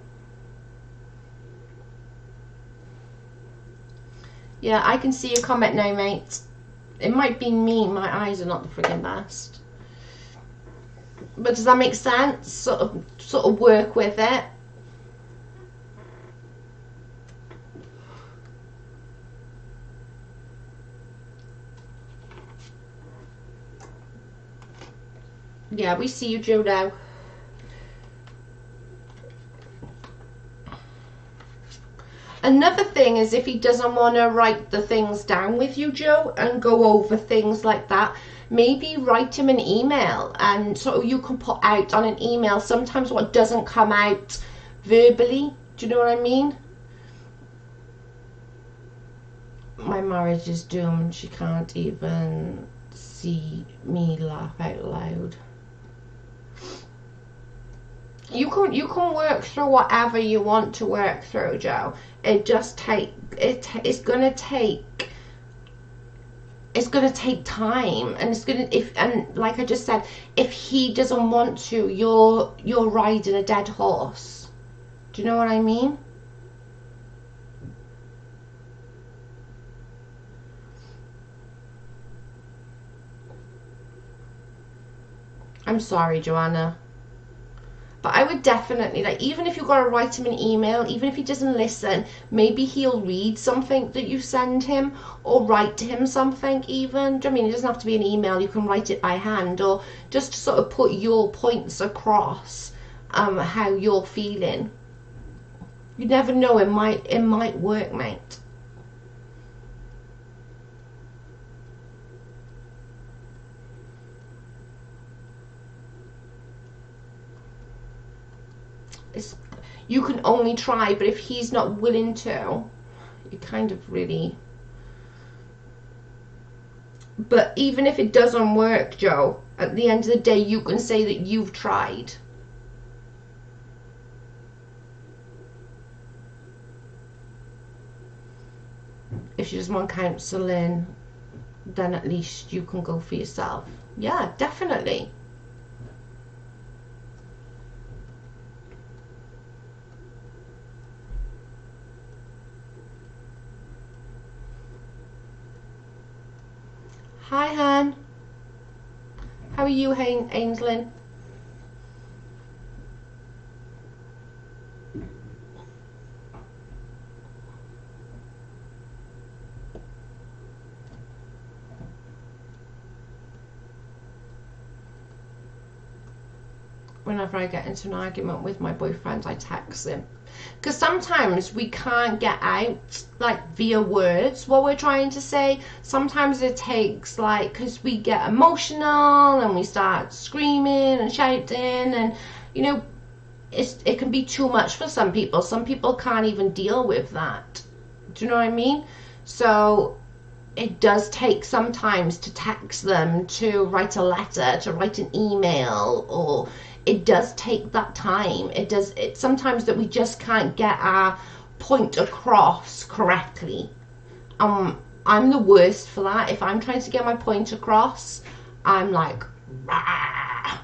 Yeah, I can see your comment now, mate. It might be me. My eyes are not the friggin' best. But does that make sense? Sort of work with it. Yeah, we see you, Joe, now. Another thing is, if he doesn't want to write the things down with you, Joe, and go over things like that, maybe write him an email, and so you can put out on an email sometimes what doesn't come out verbally. Do you know what I mean? My marriage is doomed. She can't even see me laugh out loud. You can work through whatever you want to work through, Joe. It just it's gonna take time, and and like I just said, if he doesn't want to, you're riding a dead horse. Do you know what I mean? I'm sorry, Joanna. But I would definitely, like, even if you've got to write him an email, even if he doesn't listen, maybe he'll read something that you send him, or write to him something even. Do you know what I mean? It doesn't have to be an email, you can write it by hand, or just to sort of put your points across, how you're feeling. You never know, it might work, mate. You can only try, but if he's not willing to, you kind of really... But even if it doesn't work, Joe, at the end of the day, you can say that you've tried. If she doesn't want counselling, then at least you can go for yourself. Yeah, definitely. Hi, Han. How are you, Ainsley? Whenever I get into an argument with my boyfriend, I text him. Because sometimes we can't get out, like, via words what we're trying to say. Sometimes it takes, like, because we get emotional and we start screaming and shouting, and, you know, it can be too much for some people. Some people can't even deal with that. Do you know what I mean? So it does take sometimes to text them, to write a letter, to write an email, or it does take that time. It's sometimes that we just can't get our point across correctly. I'm the worst for that. If I'm trying to get my point across, I'm like, rah.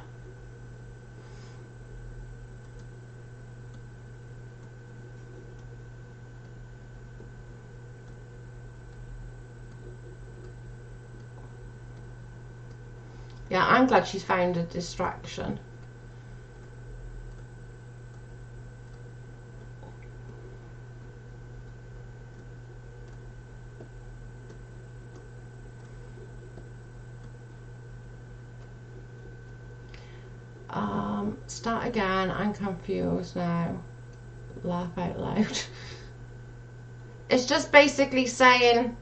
Yeah, I'm glad she's found a distraction. Start again. I'm confused now. Laugh out loud. It's just basically saying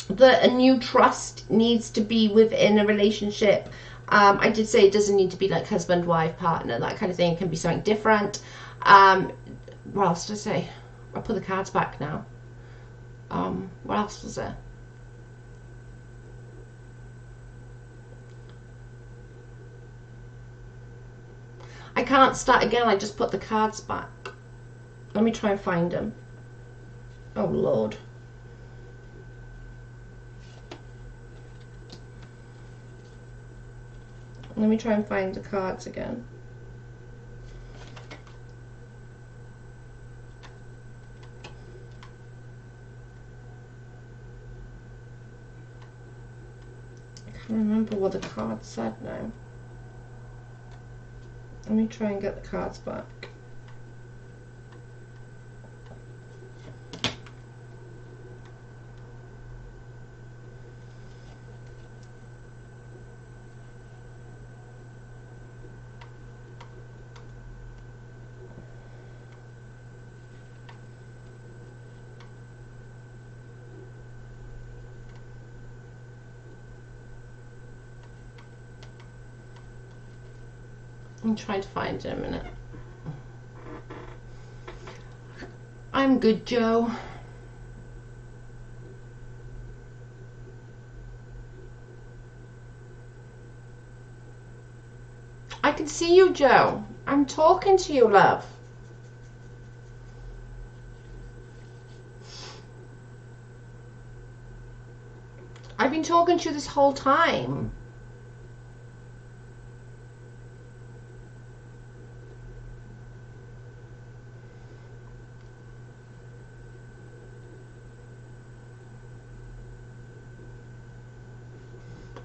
that a new trust needs to be within a relationship. I did say it doesn't need to be like husband, wife, partner, that kind of thing. It can be something different. What else did I say? I'll put the cards back now. What else was there? I can't start again, I just put the cards back. Let me try and find them. Oh Lord. Let me try and find the cards again. I can't remember what the card said now. Let me try and get the cards back. I'm trying to find it in a minute. I'm good, Joe. see you, Joe. I'm talking to you, love. I've been talking to you this whole time.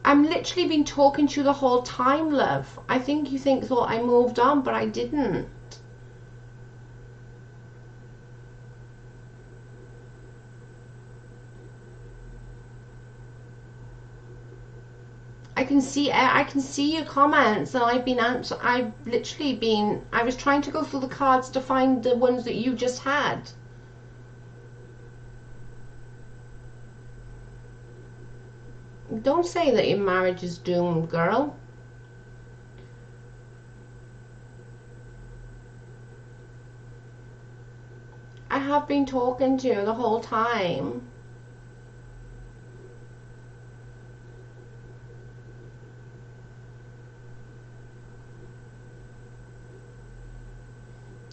I'm literally been talking to you the whole time, love. I think you thought I moved on, but I didn't. I can see your comments, and I was trying to go through the cards to find the ones that you just had. Don't say that your marriage is doomed, girl. I have been talking to you the whole time.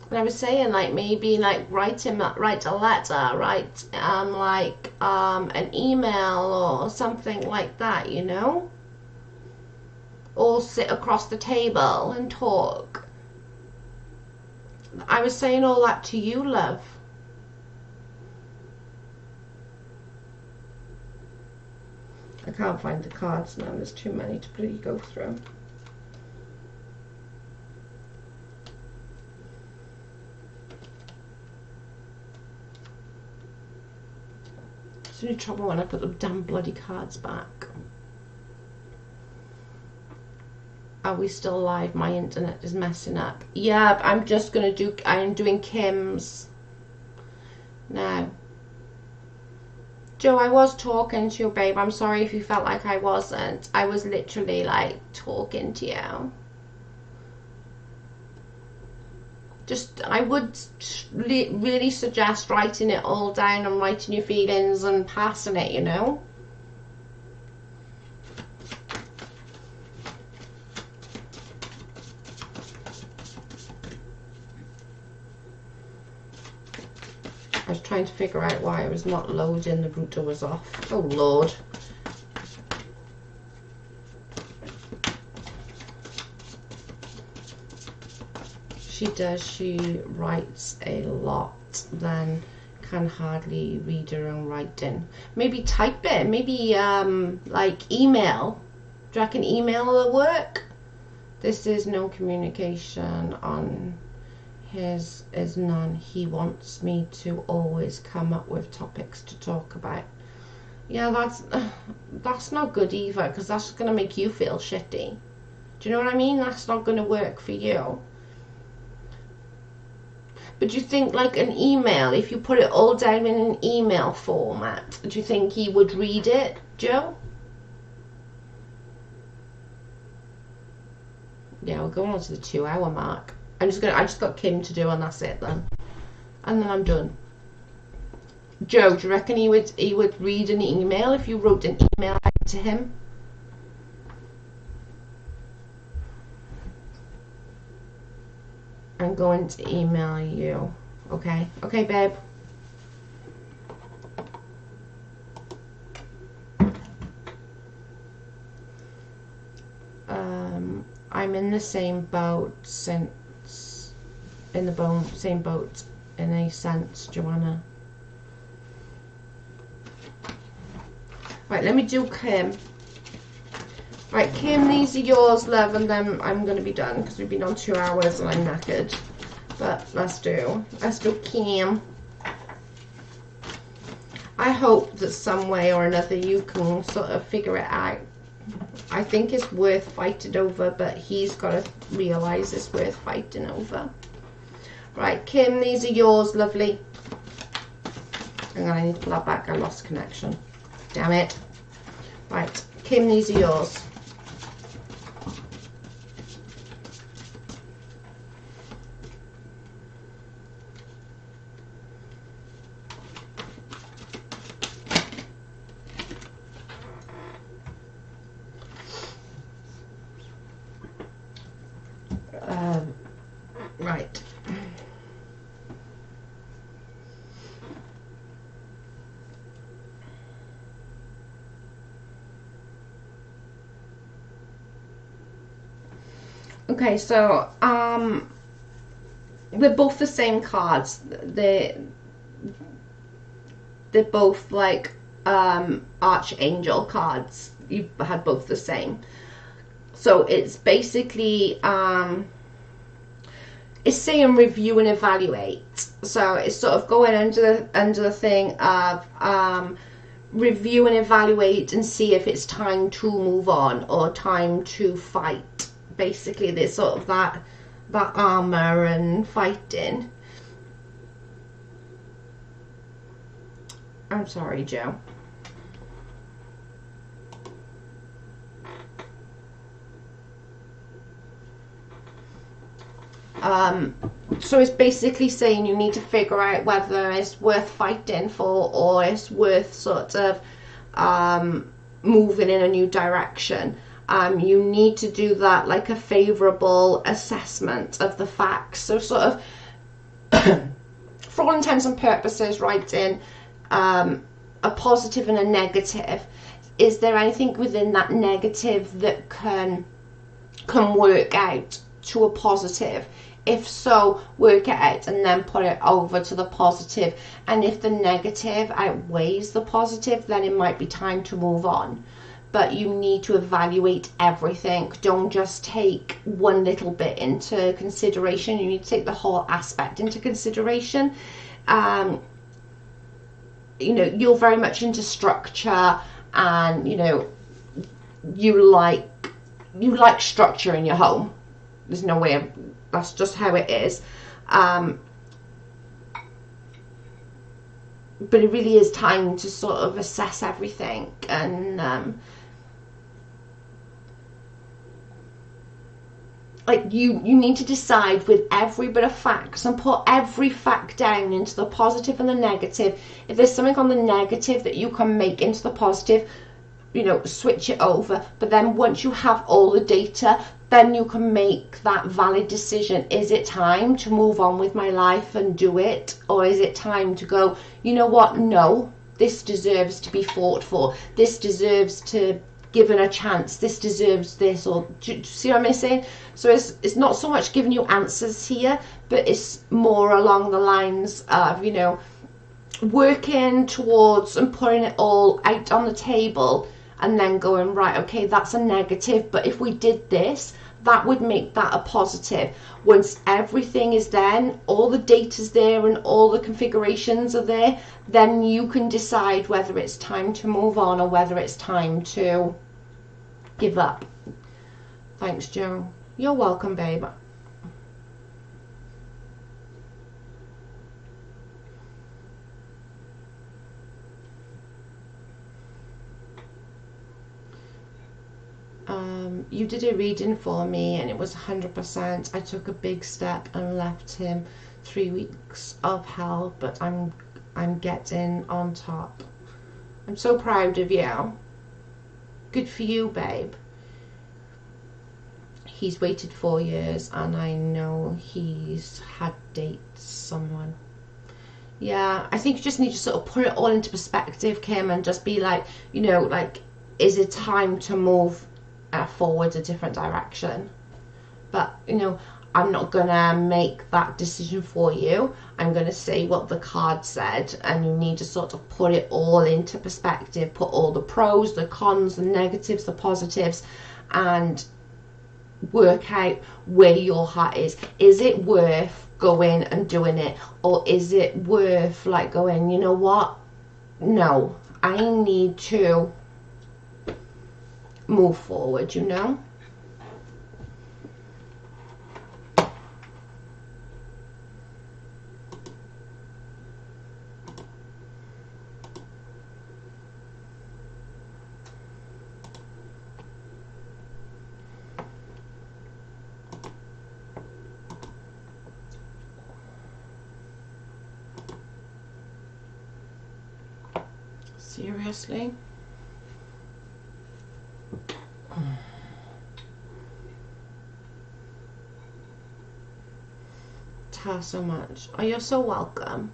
And I was saying, like, maybe like write a letter, write an email or something like that, you know, or sit across the table and talk. I was saying all that to you, love. I can't find the cards now. There's too many to really go through. It's only trouble when I put the damn bloody cards back. Are we still live? My internet is messing up. Yeah, I'm doing Kim's now. Joe, I was talking to you, babe. I'm sorry if you felt like I wasn't. I was literally like talking to you. I would really suggest writing it all down and writing your feelings and passing it, you know. I was trying to figure out why I was not loading. The router was off. Oh, Lord. She does. She writes a lot, then can hardly read her own writing. Maybe type it. Maybe like email. Do you reckon email will work? This is no communication on his is none. He wants me to always come up with topics to talk about. Yeah, that's not good either, because that's going to make you feel shitty. Do you know what I mean? That's not going to work for you. But do you think like an email, if you put it all down in an email format, do you think he would read it, Joe? Yeah, we're going on to the 2-hour mark. I just got Kim to do, and that's it then. And then I'm done. Joe, do you reckon he would read an email if you wrote an email out to him? I'm going to email you. Okay? Okay, babe. I'm in the same boat same boat in a sense, Joanna. Right, let me do Kim. Right, Kim, these are yours, love, and then I'm going to be done because we've been on 2 hours and I'm knackered. But let's do Kim. I hope that some way or another you can sort of figure it out. I think it's worth fighting over, but he's got to realise it's worth fighting over. Right, Kim, these are yours, lovely. Hang on, I need to pull that back. I lost connection. Damn it. Right, Kim, these are yours. Okay, so they're both the same cards. They're both like archangel cards. You've had both the same. So it's basically it's saying review and evaluate. So it's sort of going under the thing of review and evaluate and see if it's time to move on or time to fight. Basically, there's sort of that armor and fighting. I'm sorry, Joe. So it's basically saying you need to figure out whether it's worth fighting for or it's worth sort of moving in a new direction. You need to do that like a favourable assessment of the facts. So sort of, for all intents and purposes, writing a positive and a negative. Is there anything within that negative that can work out to a positive? If so, work it out and then put it over to the positive. And if the negative outweighs the positive, then it might be time to move on. But you need to evaluate everything. Don't just take one little bit into consideration. You need to take the whole aspect into consideration. You know, you're very much into structure, and you know, you like structure in your home. There's no way of, that's just how it is. But it really is time to sort of assess everything and like you need to decide with every bit of facts and put every fact down into the positive and the negative. If there's something on the negative that you can make into the positive, you know, switch it over. But then once you have all the data, then you can make that valid decision. Is it time to move on with my life and do it? Or is it time to go, you know what, no, this deserves to be fought for. This deserves to given a chance. This deserves this. Or do you see what I'm saying? So it's not so much giving you answers here, but it's more along the lines of, you know, working towards and putting it all out on the table and then going, right, okay, that's a negative, but if we did this, that would make that a positive. Once everything is there, all the data's there and all the configurations are there, then you can decide whether it's time to move on or whether it's time to give up. Thanks, Joe. You're welcome, babe. You did a reading for me and it was 100%. I took a big step and left him 3 weeks of hell, but I'm getting on top. I'm so proud of you. Good for you, babe. He's waited 4 years and I know he's had dates someone. Yeah, I think you just need to sort of put it all into perspective, Kim, and just be like, you know, like, is it time to move forward a different direction? But, you know, I'm not gonna make that decision for you. I'm gonna say what the card said, and you need to sort of put it all into perspective, put all the pros, the cons, the negatives, the positives, and work out where your heart is. Is it worth going and doing it, or is it worth like going, you know what, no, I need to move forward, you know? Seriously? Tell so much. Oh, you're so welcome.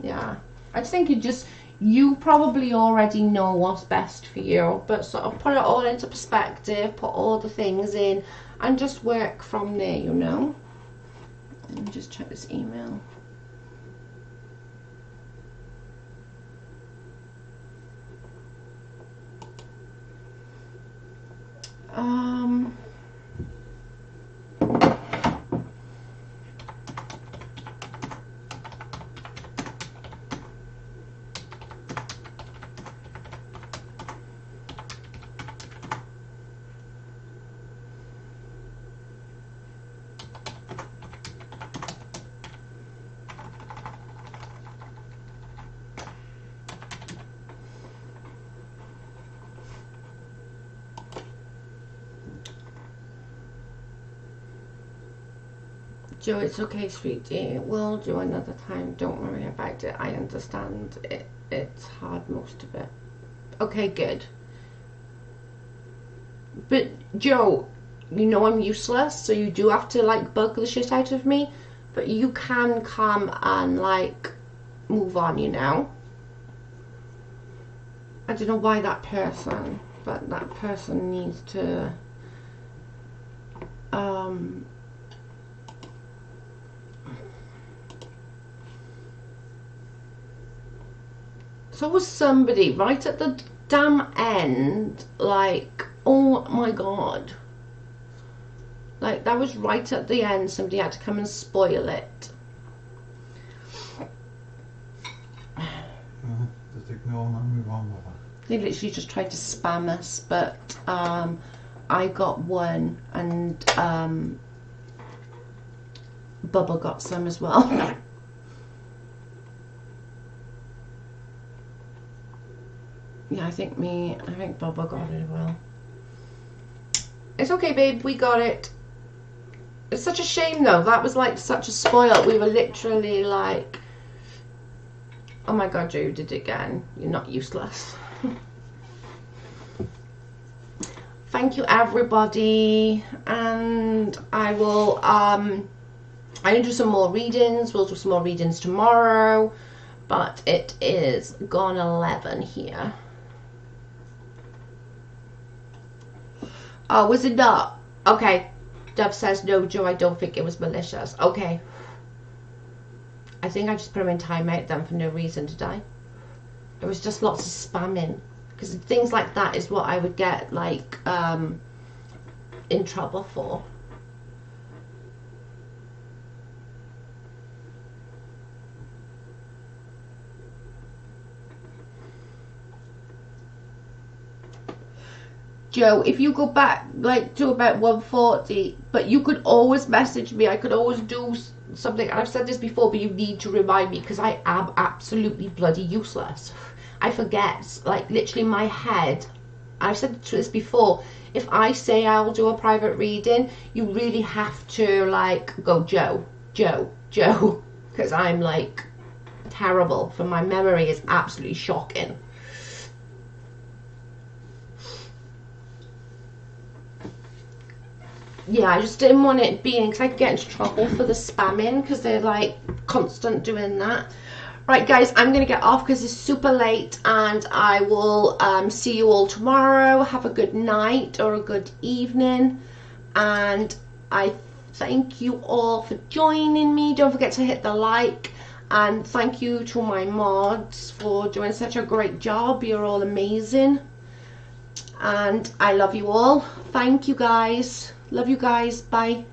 Yeah, I just think you probably already know what's best for you, but sort of put it all into perspective, put all the things in, and just work from there, you know. Let me just check this email. Joe, it's okay, sweetie. We'll do another time. Don't worry about it. I understand it. It's hard, most of it. Okay, good. But, Joe, you know I'm useless, so you do have to, like, bug the shit out of me. But you can come and, like, move on, you know? I don't know why that person, but that person needs to, so was somebody right at the damn end, like, oh my god, like that was right at the end. Somebody had to come and spoil it. Just ignore them and move on with it. They literally just tried to spam us, but I got one, and Bubba got some as well. Yeah, I think Bubba got it as well. It's okay, babe, we got it. It's such a shame though, that was like such a spoil. We were literally like, oh my god, Joe, you did it again. You're not useless. Thank you, everybody, and I will I'm gonna do some more readings. We'll do some more readings tomorrow, but it is gone 11 here. Oh, was it not? Okay. Dove says, no, Joe, I don't think it was malicious. Okay. I think I just put him in timeout then for no reason, did I? There was just lots of spamming. Because things like that is what I would get, like, in trouble for. Joe, if you go back like to about 140, but you could always message me. I could always do something. I've said this before, but you need to remind me because I am absolutely bloody useless. I forget, like literally my head. I've said this before. If I say I'll do a private reading, you really have to like go Joe, Joe, Joe, because I'm like terrible. For my memory is absolutely shocking. Yeah, I just didn't want it being, because I get into trouble for the spamming, because they're like constant doing that. Right guys, I'm going to get off because it's super late, and I will see you all tomorrow. Have a good night or a good evening, and I thank you all for joining me. Don't forget to hit the like, and thank you to my mods for doing such a great job. You're all amazing, and I love you all. Thank you guys. Love you guys. Bye.